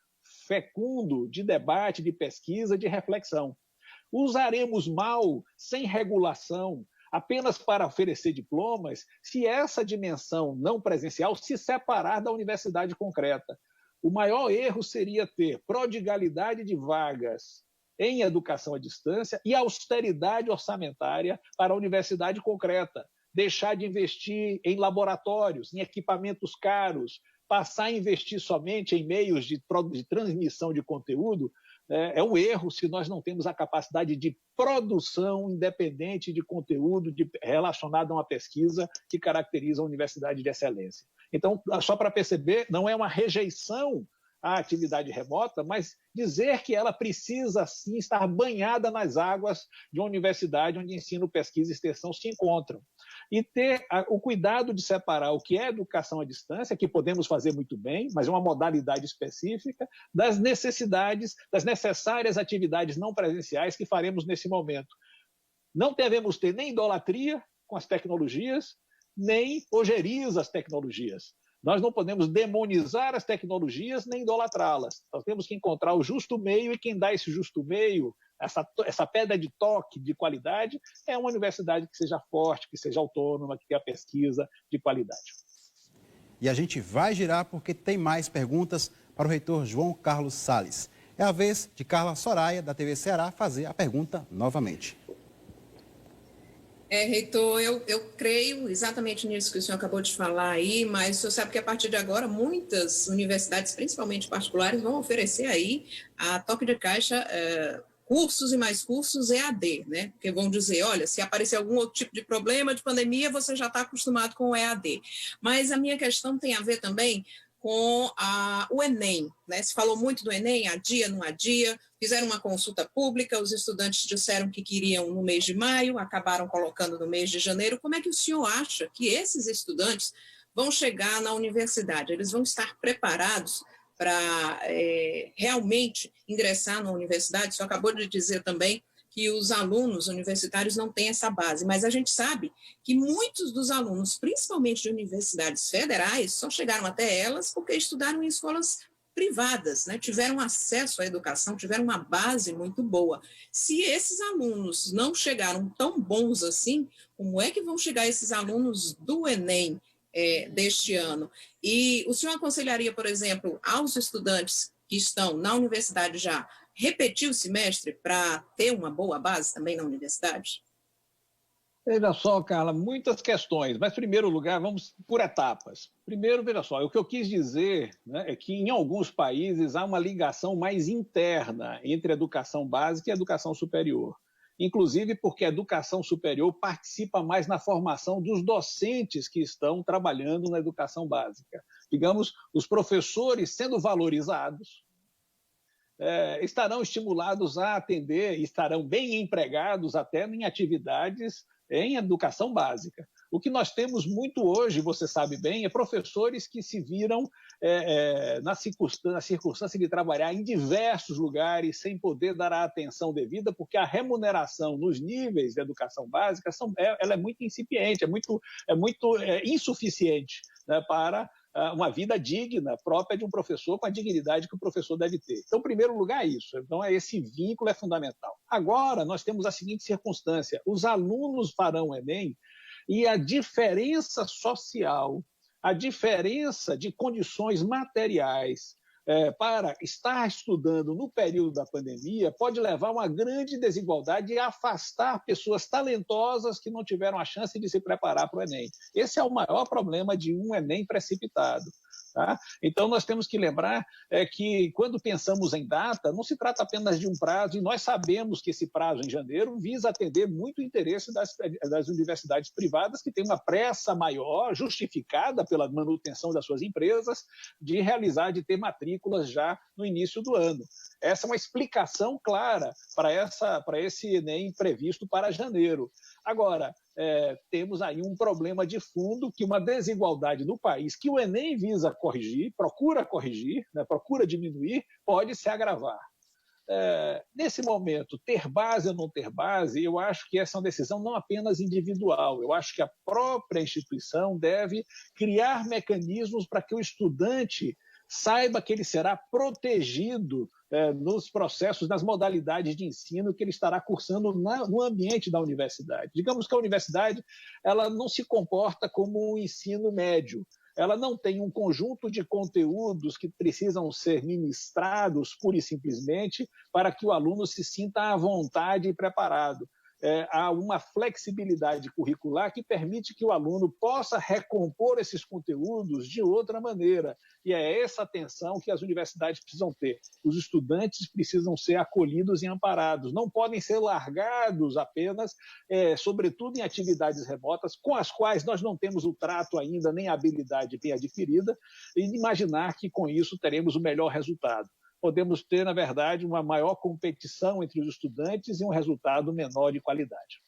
fecundo de debate, de pesquisa, de reflexão. Usaremos mal, sem regulação, apenas para oferecer diplomas, se essa dimensão não presencial se separar da universidade concreta. O maior erro seria ter prodigalidade de vagas em educação à distância e austeridade orçamentária para a universidade concreta. Deixar de investir em laboratórios, em equipamentos caros, passar a investir somente em meios de transmissão de conteúdo, é um erro se nós não temos a capacidade de produção independente de conteúdo relacionado a uma pesquisa que caracteriza a universidade de excelência. Então, só para perceber, não é uma rejeição à atividade remota, mas dizer que ela precisa, sim, estar banhada nas águas de uma universidade onde ensino, pesquisa e extensão se encontram. E ter o cuidado de separar o que é educação à distância, que podemos fazer muito bem, mas é uma modalidade específica, das necessidades, das necessárias atividades não presenciais que faremos nesse momento. Não devemos ter nem idolatria com as tecnologias, nem ojeriza às tecnologias. Nós não podemos demonizar as tecnologias nem idolatrá-las. Nós temos que encontrar o justo meio, e quem dá esse justo meio, essa pedra de toque de qualidade, é uma universidade que seja forte, que seja autônoma, que tenha pesquisa de qualidade. E a gente vai girar porque tem mais perguntas para o reitor João Carlos Salles. É a vez de Carla Soraya, da TV Ceará, fazer a pergunta novamente. Reitor, eu creio exatamente nisso que o senhor acabou de falar aí, mas o senhor sabe que a partir de agora muitas universidades, principalmente particulares, vão oferecer aí a toque de caixa cursos e mais cursos EAD, né? Porque vão dizer, olha, se aparecer algum outro tipo de problema de pandemia, você já está acostumado com o EAD. Mas a minha questão tem a ver também com o Enem, né? Se falou muito do Enem, adia, não adia, fizeram uma consulta pública, os estudantes disseram que queriam no mês de maio, acabaram colocando no mês de janeiro. Como é que o senhor acha que esses estudantes vão chegar na universidade? Eles vão estar preparados para realmente ingressar na universidade? O senhor acabou de dizer também que os alunos universitários não têm essa base, mas a gente sabe que muitos dos alunos, principalmente de universidades federais, só chegaram até elas porque estudaram em escolas privadas, né? Tiveram acesso à educação, tiveram uma base muito boa. Se esses alunos não chegaram tão bons assim, como é que vão chegar esses alunos do Enem deste ano? E o senhor aconselharia, por exemplo, aos estudantes que estão na universidade já, repetir o semestre para ter uma boa base também na universidade? Veja só, Carla, muitas questões, mas, em primeiro lugar, vamos por etapas. Primeiro, veja só, o que eu quis dizer, né, é que em alguns países há uma ligação mais interna entre a educação básica e a educação superior. Inclusive porque a educação superior participa mais na formação dos docentes que estão trabalhando na educação básica. Digamos, os professores sendo valorizados, estarão estimulados a atender, estarão bem empregados até em atividades em educação básica. O que nós temos muito hoje, você sabe bem, é professores que se viram na circunstância de trabalhar em diversos lugares sem poder dar a atenção devida, porque a remuneração nos níveis de educação básica ela é muito incipiente, é muito insuficiente, né, para uma vida digna, própria de um professor, com a dignidade que o professor deve ter. Então, em primeiro lugar, é isso. Então, esse vínculo é fundamental. Agora, nós temos a seguinte circunstância: os alunos farão o Enem e a diferença social, a diferença de condições materiais para estar estudando no período da pandemia pode levar a uma grande desigualdade e afastar pessoas talentosas que não tiveram a chance de se preparar para o Enem. Esse é o maior problema de um Enem precipitado. Tá? Então, nós temos que lembrar que, quando pensamos em data, não se trata apenas de um prazo, e nós sabemos que esse prazo, em janeiro, visa atender muito o interesse das universidades privadas, que têm uma pressa maior, justificada pela manutenção das suas empresas, de ter matrículas já no início do ano. Essa é uma explicação clara para esse Enem previsto para janeiro. Agora, temos aí um problema de fundo, que uma desigualdade no país, que o Enem visa corrigir, né, procura diminuir, pode se agravar. Nesse momento, ter base ou não ter base, eu acho que essa é uma decisão não apenas individual. Eu acho que a própria instituição deve criar mecanismos para que o estudante saiba que ele será protegido nos processos, nas modalidades de ensino que ele estará cursando no ambiente da universidade. Digamos que a universidade ela não se comporta como um ensino médio. Ela não tem um conjunto de conteúdos que precisam ser ministrados pura e simplesmente para que o aluno se sinta à vontade e preparado. Há uma flexibilidade curricular que permite que o aluno possa recompor esses conteúdos de outra maneira. E é essa atenção que as universidades precisam ter. Os estudantes precisam ser acolhidos e amparados. Não podem ser largados apenas, sobretudo em atividades remotas, com as quais nós não temos o trato ainda, nem a habilidade bem adquirida, e imaginar que com isso teremos o melhor resultado. Podemos ter, na verdade, uma maior competição entre os estudantes e um resultado menor de qualidade.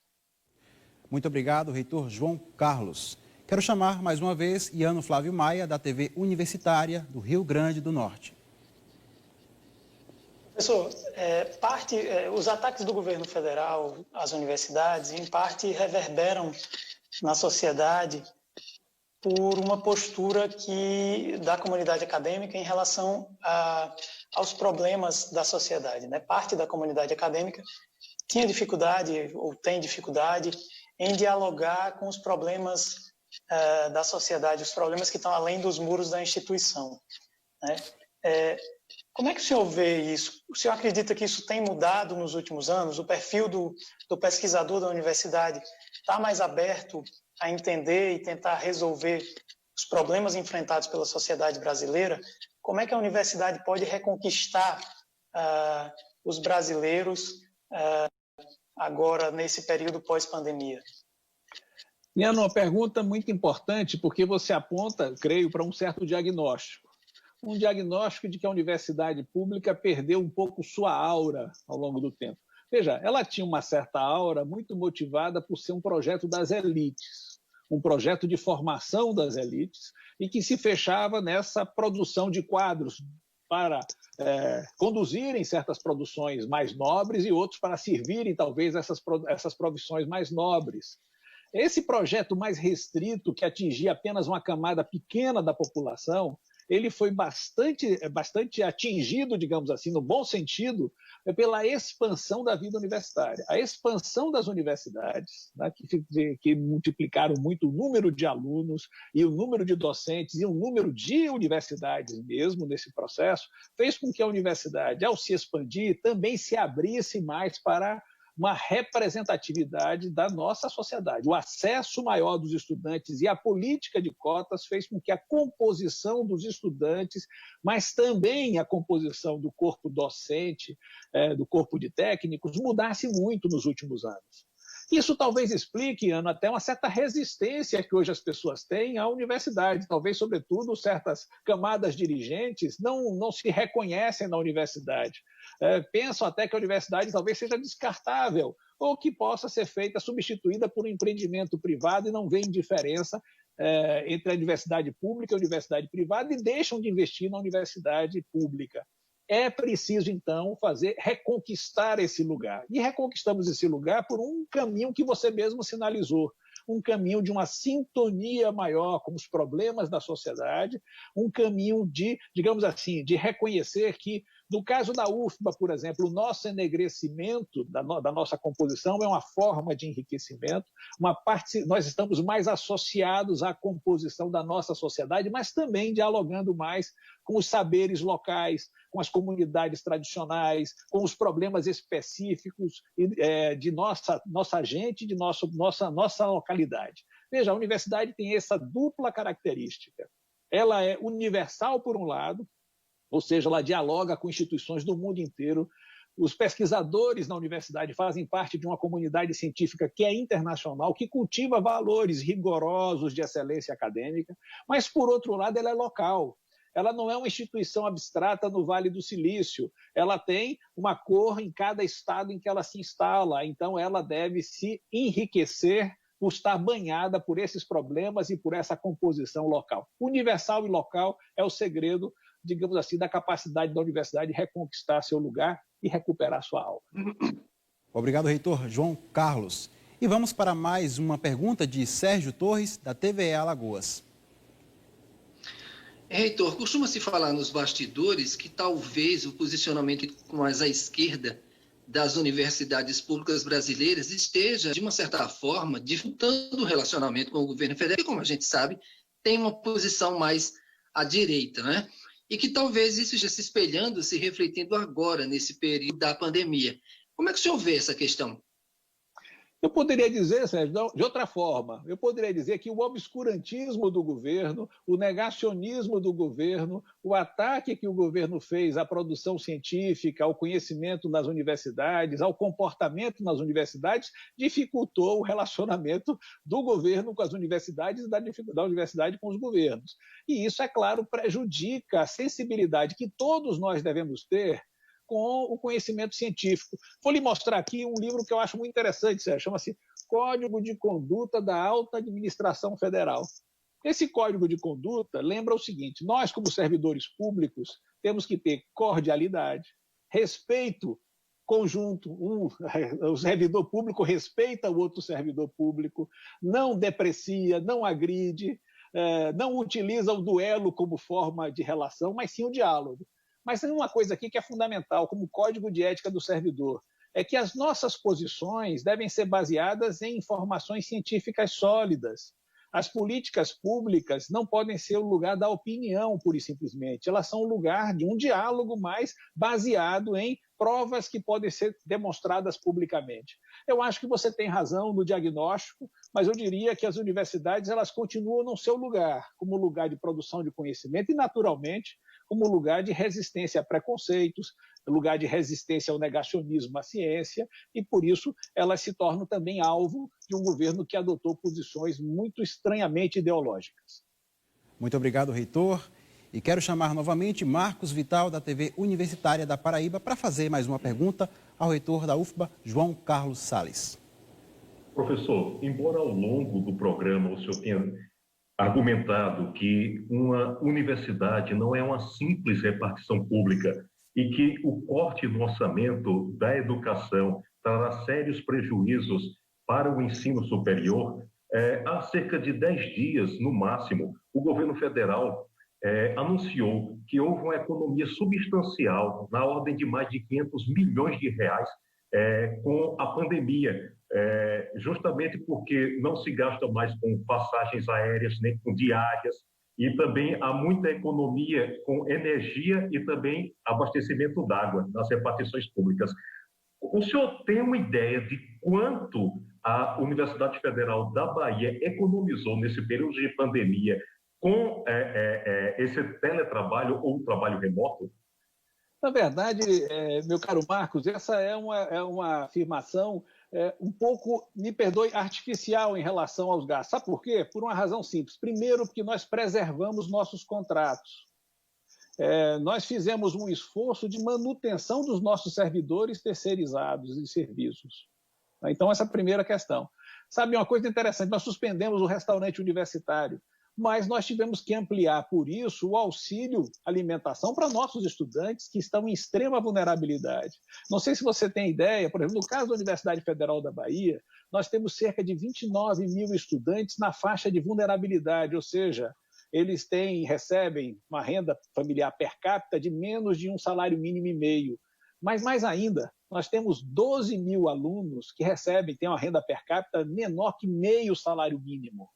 Muito obrigado, reitor João Carlos. Quero chamar mais uma vez Iano Flávio Maia, da TV Universitária do Rio Grande do Norte. Professor, os ataques do governo federal às universidades, em parte, reverberam na sociedade por uma postura da comunidade acadêmica em relação aos problemas da sociedade, né? Parte da comunidade acadêmica tinha dificuldade ou tem dificuldade em dialogar com os problemas da sociedade, os problemas que estão além dos muros da instituição, né? Como é que o senhor vê isso? O senhor acredita que isso tem mudado nos últimos anos? O perfil do pesquisador da universidade está mais aberto a entender e tentar resolver os problemas enfrentados pela sociedade brasileira? Como é que a universidade pode reconquistar os brasileiros agora, nesse período pós-pandemia? Iano, uma pergunta muito importante, porque você aponta, creio, para um certo diagnóstico. Um diagnóstico de que a universidade pública perdeu um pouco sua aura ao longo do tempo. Veja, ela tinha uma certa aura muito motivada por ser um projeto das elites, um projeto de formação das elites, e que se fechava nessa produção de quadros para conduzirem certas produções mais nobres e outros para servirem, talvez, essas produções mais nobres. Esse projeto mais restrito, que atingia apenas uma camada pequena da população, ele foi bastante atingido, digamos assim, no bom sentido, pela expansão da vida universitária. A expansão das universidades, né, que multiplicaram muito o número de alunos e o número de docentes e o número de universidades mesmo nesse processo, fez com que a universidade, ao se expandir, também se abrisse mais para uma representatividade da nossa sociedade. O acesso maior dos estudantes e a política de cotas fez com que a composição dos estudantes, mas também a composição do corpo docente, do corpo de técnicos, mudasse muito nos últimos anos. Isso talvez explique, Ana, até uma certa resistência que hoje as pessoas têm à universidade. Talvez, sobretudo, certas camadas dirigentes não se reconhecem na universidade. Pensam até que a universidade talvez seja descartável ou que possa ser substituída por um empreendimento privado e não veem diferença entre a universidade pública e a universidade privada e deixam de investir na universidade pública. É preciso, então, reconquistar esse lugar. E reconquistamos esse lugar por um caminho que você mesmo sinalizou, um caminho de uma sintonia maior com os problemas da sociedade, um caminho de, digamos assim, de reconhecer que, no caso da UFBA, por exemplo, o nosso enegrecimento da nossa composição é uma forma de enriquecimento, nós estamos mais associados à composição da nossa sociedade, mas também dialogando mais com os saberes locais, com as comunidades tradicionais, com os problemas específicos de nossa gente, de nossa localidade. Veja, a universidade tem essa dupla característica. Ela é universal, por um lado, ou seja, ela dialoga com instituições do mundo inteiro. Os pesquisadores na universidade fazem parte de uma comunidade científica que é internacional, que cultiva valores rigorosos de excelência acadêmica, mas, por outro lado, ela é local. Ela não é uma instituição abstrata no Vale do Silício. Ela tem uma cor em cada estado em que ela se instala. Então, ela deve se enriquecer por estar banhada por esses problemas e por essa composição local. Universal e local é o segredo, digamos assim, da capacidade da universidade de reconquistar seu lugar e recuperar sua alma. Obrigado, reitor João Carlos. E vamos para mais uma pergunta de Sérgio Torres, da TVE Alagoas. Reitor, costuma-se falar nos bastidores que talvez o posicionamento mais à esquerda das universidades públicas brasileiras esteja, de uma certa forma, dificultando o relacionamento com o governo federal, que, como a gente sabe, tem uma posição mais à direita, né? E que talvez isso esteja se espelhando, se refletindo agora, nesse período da pandemia. Como é que o senhor vê essa questão? Eu poderia dizer, Sérgio, de outra forma, eu poderia dizer que o obscurantismo do governo, o negacionismo do governo, o ataque que o governo fez à produção científica, ao conhecimento nas universidades, ao comportamento nas universidades, dificultou o relacionamento do governo com as universidades e da universidade com os governos. E isso, é claro, prejudica a sensibilidade que todos nós devemos ter com o conhecimento científico. Vou lhe mostrar aqui um livro que eu acho muito interessante, Sérgio, chama-se Código de Conduta da Alta Administração Federal. Esse código de conduta lembra o seguinte: nós, como servidores públicos, temos que ter cordialidade, respeito conjunto, o servidor público respeita o outro servidor público, não deprecia, não agride, não utiliza o duelo como forma de relação, mas sim o diálogo. Mas tem uma coisa aqui que é fundamental, como código de ética do servidor, é que as nossas posições devem ser baseadas em informações científicas sólidas. As políticas públicas não podem ser o lugar da opinião, pura e simplesmente. Elas são o lugar de um diálogo mais baseado em provas que podem ser demonstradas publicamente. Eu acho que você tem razão no diagnóstico, mas eu diria que as universidades elas continuam no seu lugar, como lugar de produção de conhecimento e, naturalmente, como lugar de resistência a preconceitos, lugar de resistência ao negacionismo à ciência, e por isso elas se tornam também alvo de um governo que adotou posições muito estranhamente ideológicas. Muito obrigado, reitor. E quero chamar novamente Marcos Vital, da TV Universitária da Paraíba, para fazer mais uma pergunta ao reitor da UFBA, João Carlos Salles. Professor, embora ao longo do programa o senhor tenha argumentado que uma universidade não é uma simples repartição pública e que o corte no orçamento da educação trará sérios prejuízos para o ensino superior, há cerca de 10 dias, no máximo, o governo federal anunciou que houve uma economia substancial, na ordem de mais de 500 milhões de reais, com a pandemia, justamente porque não se gasta mais com passagens aéreas, nem com diárias, e também há muita economia com energia e também abastecimento d'água nas repartições públicas. O senhor tem uma ideia de quanto a Universidade Federal da Bahia economizou nesse período de pandemia com esse teletrabalho ou trabalho remoto? Na verdade, meu caro Marcos, essa é uma afirmação um pouco, me perdoe, artificial em relação aos gastos. Sabe por quê? Por uma razão simples. Primeiro, porque nós preservamos nossos contratos. Nós fizemos um esforço de manutenção dos nossos servidores terceirizados e serviços. Então, essa é a primeira questão. Sabe, uma coisa interessante, nós suspendemos o restaurante universitário, mas nós tivemos que ampliar, por isso, o auxílio alimentação para nossos estudantes que estão em extrema vulnerabilidade. Não sei se você tem ideia, por exemplo, no caso da Universidade Federal da Bahia, nós temos cerca de 29 mil estudantes na faixa de vulnerabilidade, ou seja, eles recebem uma renda familiar per capita de menos de um salário mínimo e meio. Mas mais ainda, nós temos 12 mil alunos que têm uma renda per capita menor que meio salário mínimo.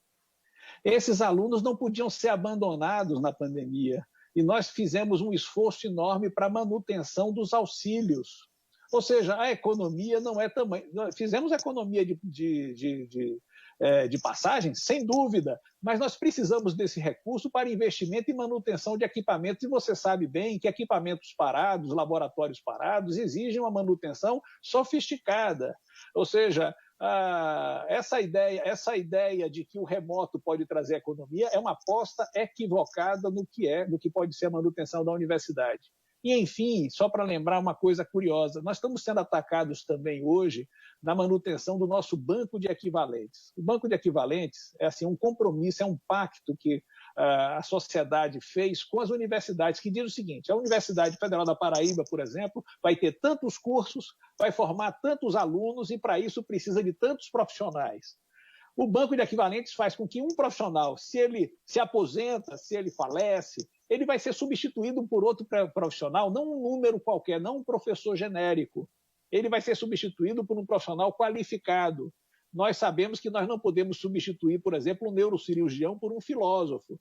Esses alunos não podiam ser abandonados na pandemia e nós fizemos um esforço enorme para a manutenção dos auxílios. Ou seja, a economia não é tamanho. Fizemos economia de passagem, sem dúvida, mas nós precisamos desse recurso para investimento e manutenção de equipamentos. E você sabe bem que equipamentos parados, laboratórios parados, exigem uma manutenção sofisticada. Ou seja, essa ideia de que o remoto pode trazer economia é uma aposta equivocada no que pode ser a manutenção da universidade. E, enfim, só para lembrar uma coisa curiosa, nós estamos sendo atacados também hoje na manutenção do nosso banco de equivalentes. O banco de equivalentes é assim, um compromisso, é um pacto que a sociedade fez com as universidades, que diz o seguinte: a Universidade Federal da Paraíba, por exemplo, vai ter tantos cursos, vai formar tantos alunos e, para isso, precisa de tantos profissionais. O banco de equivalentes faz com que um profissional, se ele se aposenta, se ele falece, ele vai ser substituído por outro profissional, não um número qualquer, não um professor genérico. Ele vai ser substituído por um profissional qualificado. Nós sabemos que nós não podemos substituir, por exemplo, um neurocirurgião por um filósofo.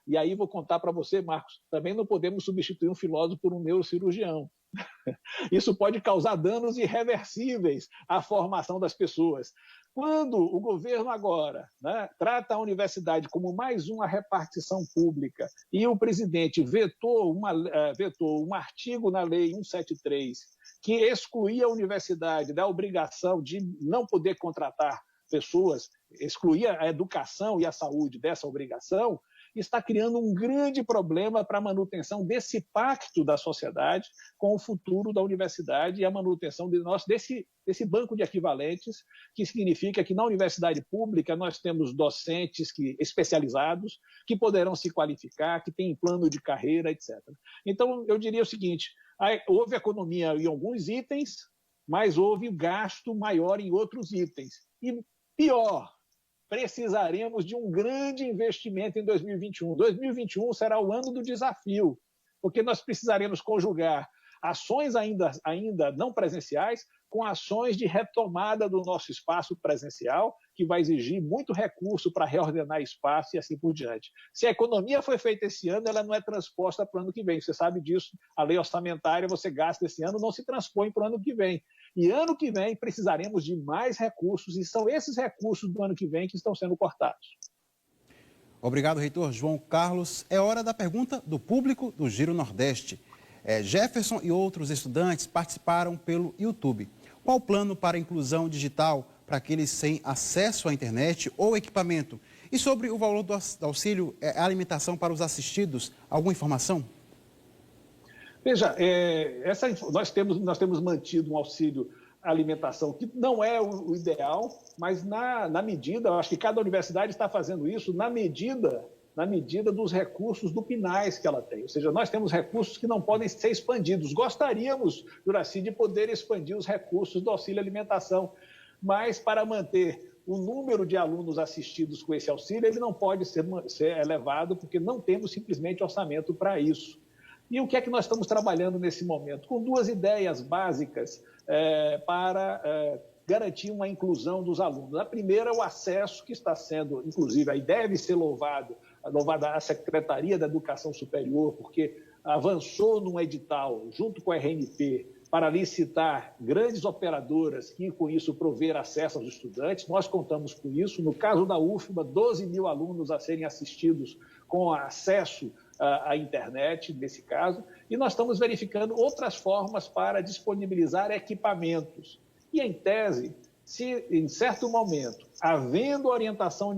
E aí vou contar para você, Marcos, também não podemos substituir um filósofo por um neurocirurgião. Isso pode causar danos irreversíveis à formação das pessoas. Quando o governo agora trata a universidade como mais uma repartição pública e o presidente vetou um artigo na Lei 173 que excluía a universidade da obrigação de não poder contratar pessoas, excluía a educação e a saúde dessa obrigação, está criando um grande problema para a manutenção desse pacto da sociedade com o futuro da universidade e a manutenção desse banco de equivalentes, que significa que na universidade pública nós temos docentes especializados que poderão se qualificar, que têm plano de carreira, etc. Então, eu diria o seguinte: houve economia em alguns itens, mas houve gasto maior em outros itens. E pior, precisaremos de um grande investimento em 2021. 2021 será o ano do desafio, porque nós precisaremos conjugar ações ainda não presenciais com ações de retomada do nosso espaço presencial, que vai exigir muito recurso para reordenar espaço e assim por diante. Se a economia foi feita esse ano, ela não é transposta para o ano que vem. Você sabe disso, a lei orçamentária você gasta esse ano, não se transpõe para o ano que vem. E ano que vem precisaremos de mais recursos, e são esses recursos do ano que vem que estão sendo cortados. Obrigado, reitor João Carlos. É hora da pergunta do público do Giro Nordeste. Jefferson e outros estudantes participaram pelo YouTube. Qual o plano para a inclusão digital para aqueles sem acesso à internet ou equipamento? E sobre o valor do auxílio alimentação para os assistidos, alguma informação? Veja, nós temos mantido um auxílio alimentação que não é o ideal, mas na medida, eu acho que cada universidade está fazendo isso na medida dos recursos do PNAES que ela tem. Ou seja, nós temos recursos que não podem ser expandidos. Gostaríamos, Juraci, de poder expandir os recursos do auxílio alimentação, mas para manter o número de alunos assistidos com esse auxílio, ele não pode ser elevado, porque não temos simplesmente orçamento para isso. E o que é que nós estamos trabalhando nesse momento? Com duas ideias básicas para garantir uma inclusão dos alunos. A primeira é o acesso, que está sendo, inclusive, aí deve ser louvada a Secretaria da Educação Superior, porque avançou num edital, junto com a RNP, para licitar grandes operadoras que, com isso, prover acesso aos estudantes. Nós contamos com isso. No caso da UFBA, 12 mil alunos a serem assistidos com acesso à internet, nesse caso. E nós estamos verificando outras formas para disponibilizar equipamentos. E, em tese, se em certo momento, havendo orientação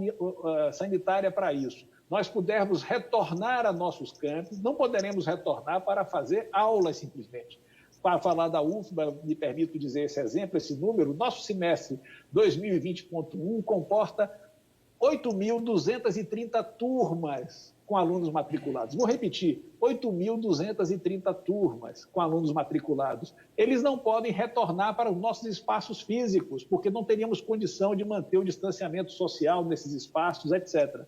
sanitária para isso, nós pudermos retornar a nossos campos, não poderemos retornar para fazer aulas simplesmente. Para falar da UFBA, me permito dizer esse exemplo, esse número, nosso semestre 2020.1 comporta 8.230 turmas com alunos matriculados. Vou repetir, 8.230 turmas com alunos matriculados. Eles não podem retornar para os nossos espaços físicos, porque não teríamos condição de manter o distanciamento social nesses espaços, etc.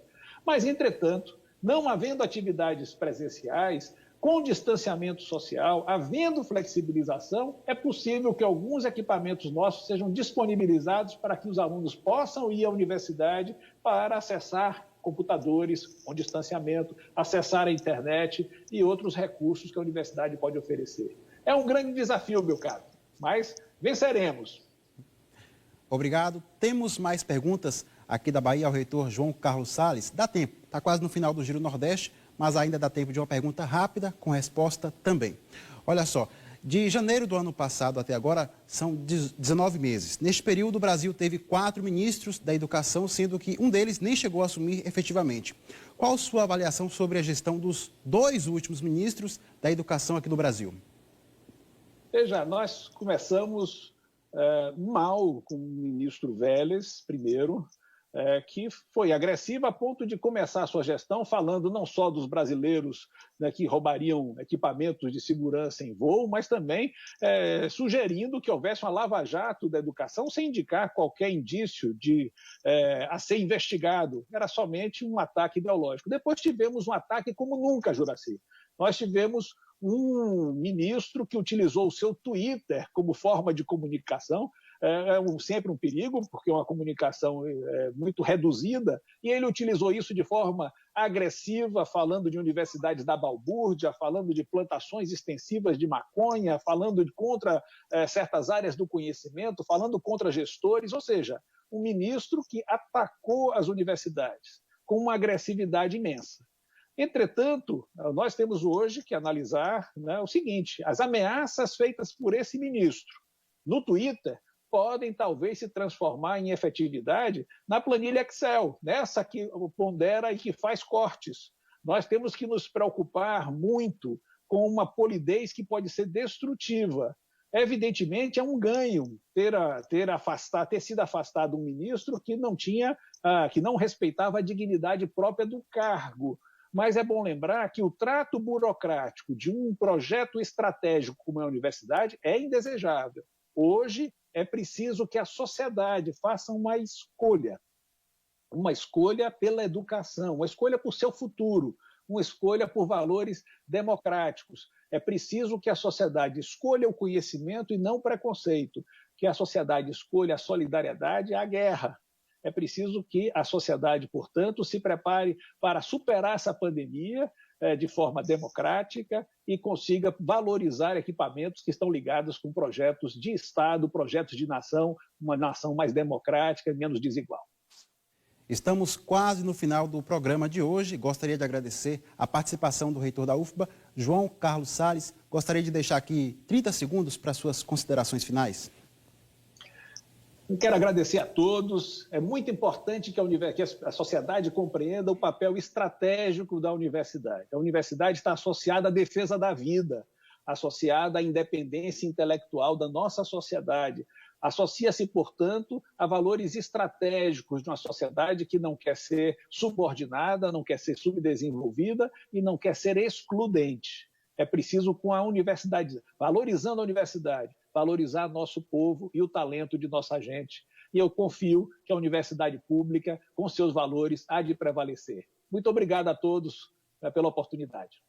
Mas, entretanto, não havendo atividades presenciais, com distanciamento social, havendo flexibilização, é possível que alguns equipamentos nossos sejam disponibilizados para que os alunos possam ir à universidade para acessar computadores com distanciamento, acessar a internet e outros recursos que a universidade pode oferecer. É um grande desafio, meu caro, mas venceremos. Obrigado. Temos mais perguntas aqui da Bahia ao reitor João Carlos Salles. Dá tempo, está quase no final do Giro Nordeste, mas ainda dá tempo de uma pergunta rápida com resposta também. Olha só, de janeiro do ano passado até agora são 19 meses. Neste período, o Brasil teve 4 ministros da educação, sendo que um deles nem chegou a assumir efetivamente. Qual sua avaliação sobre a gestão dos 2 últimos ministros da educação aqui no Brasil? Veja, nós começamos mal com o ministro Vélez, primeiro, que foi agressiva a ponto de começar a sua gestão falando não só dos brasileiros, né, que roubariam equipamentos de segurança em voo, mas também sugerindo que houvesse uma lava-jato da educação sem indicar qualquer indício a ser investigado. Era somente um ataque ideológico. Depois tivemos um ataque como nunca, Juracy. Nós tivemos um ministro que utilizou o seu Twitter como forma de comunicação, sempre um perigo, porque é uma comunicação muito reduzida, e ele utilizou isso de forma agressiva, falando de universidades da balbúrdia, falando de plantações extensivas de maconha, falando contra certas áreas do conhecimento, falando contra gestores, ou seja, um ministro que atacou as universidades com uma agressividade imensa. Entretanto, nós temos hoje que analisar, né, o seguinte: as ameaças feitas por esse ministro no Twitter podem talvez se transformar em efetividade na planilha Excel, nessa que pondera e que faz cortes. Nós temos que nos preocupar muito com uma polidez que pode ser destrutiva. Evidentemente, é um ganho ter sido afastado um ministro que não respeitava a dignidade própria do cargo. Mas é bom lembrar que o trato burocrático de um projeto estratégico como a universidade é indesejável. Hoje é preciso que a sociedade faça uma escolha pela educação, uma escolha por seu futuro, uma escolha por valores democráticos. É preciso que a sociedade escolha o conhecimento e não o preconceito, que a sociedade escolha a solidariedade e a guerra. É preciso que a sociedade, portanto, se prepare para superar essa pandemia de forma democrática e consiga valorizar equipamentos que estão ligados com projetos de Estado, projetos de nação, uma nação mais democrática e menos desigual. Estamos quase no final do programa de hoje. Gostaria de agradecer a participação do reitor da UFBA, João Carlos Salles. Gostaria de deixar aqui 30 segundos para suas considerações finais. Eu quero agradecer a todos. É muito importante que a sociedade compreenda o papel estratégico da universidade. A universidade está associada à defesa da vida, associada à independência intelectual da nossa sociedade. Associa-se, portanto, a valores estratégicos de uma sociedade que não quer ser subordinada, não quer ser subdesenvolvida e não quer ser excludente. É preciso, com a universidade, valorizando a universidade, valorizar nosso povo e o talento de nossa gente. E eu confio que a universidade pública, com seus valores, há de prevalecer. Muito obrigado a todos pela oportunidade.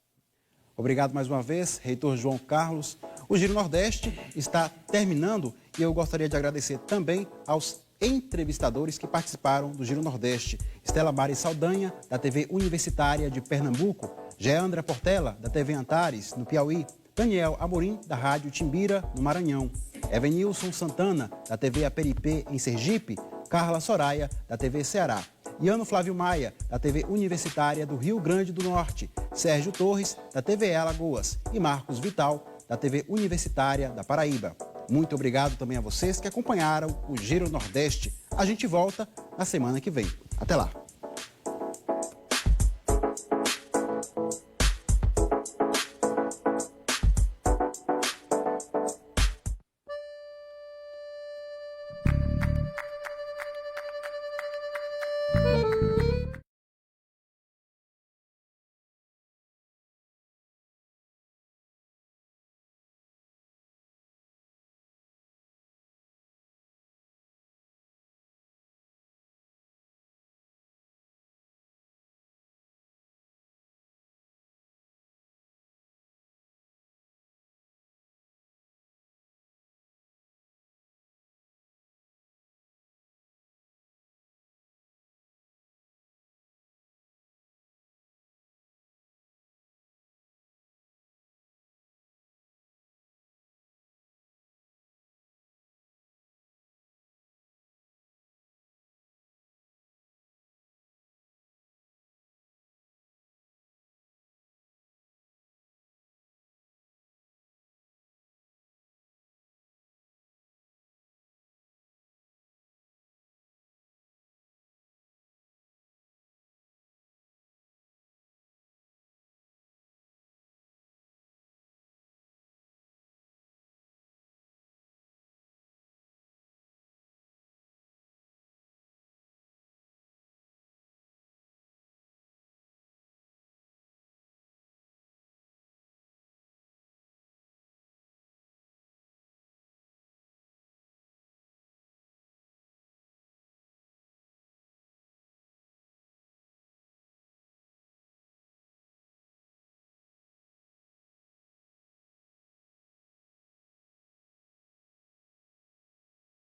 Obrigado mais uma vez, reitor João Carlos. O Giro Nordeste está terminando e eu gostaria de agradecer também aos entrevistadores que participaram do Giro Nordeste. Estela Mari Saldanha, da TV Universitária de Pernambuco, Geandra Portela, da TV Antares, no Piauí, Daniel Amorim, da Rádio Timbira, no Maranhão, Evenilson Santana, da TV Aperipê, em Sergipe, Carla Soraya, da TV Ceará, Iano Flávio Maia, da TV Universitária do Rio Grande do Norte, Sérgio Torres, da TV Alagoas e Marcos Vital, da TV Universitária da Paraíba. Muito obrigado também a vocês que acompanharam o Giro Nordeste. A gente volta na semana que vem. Até lá!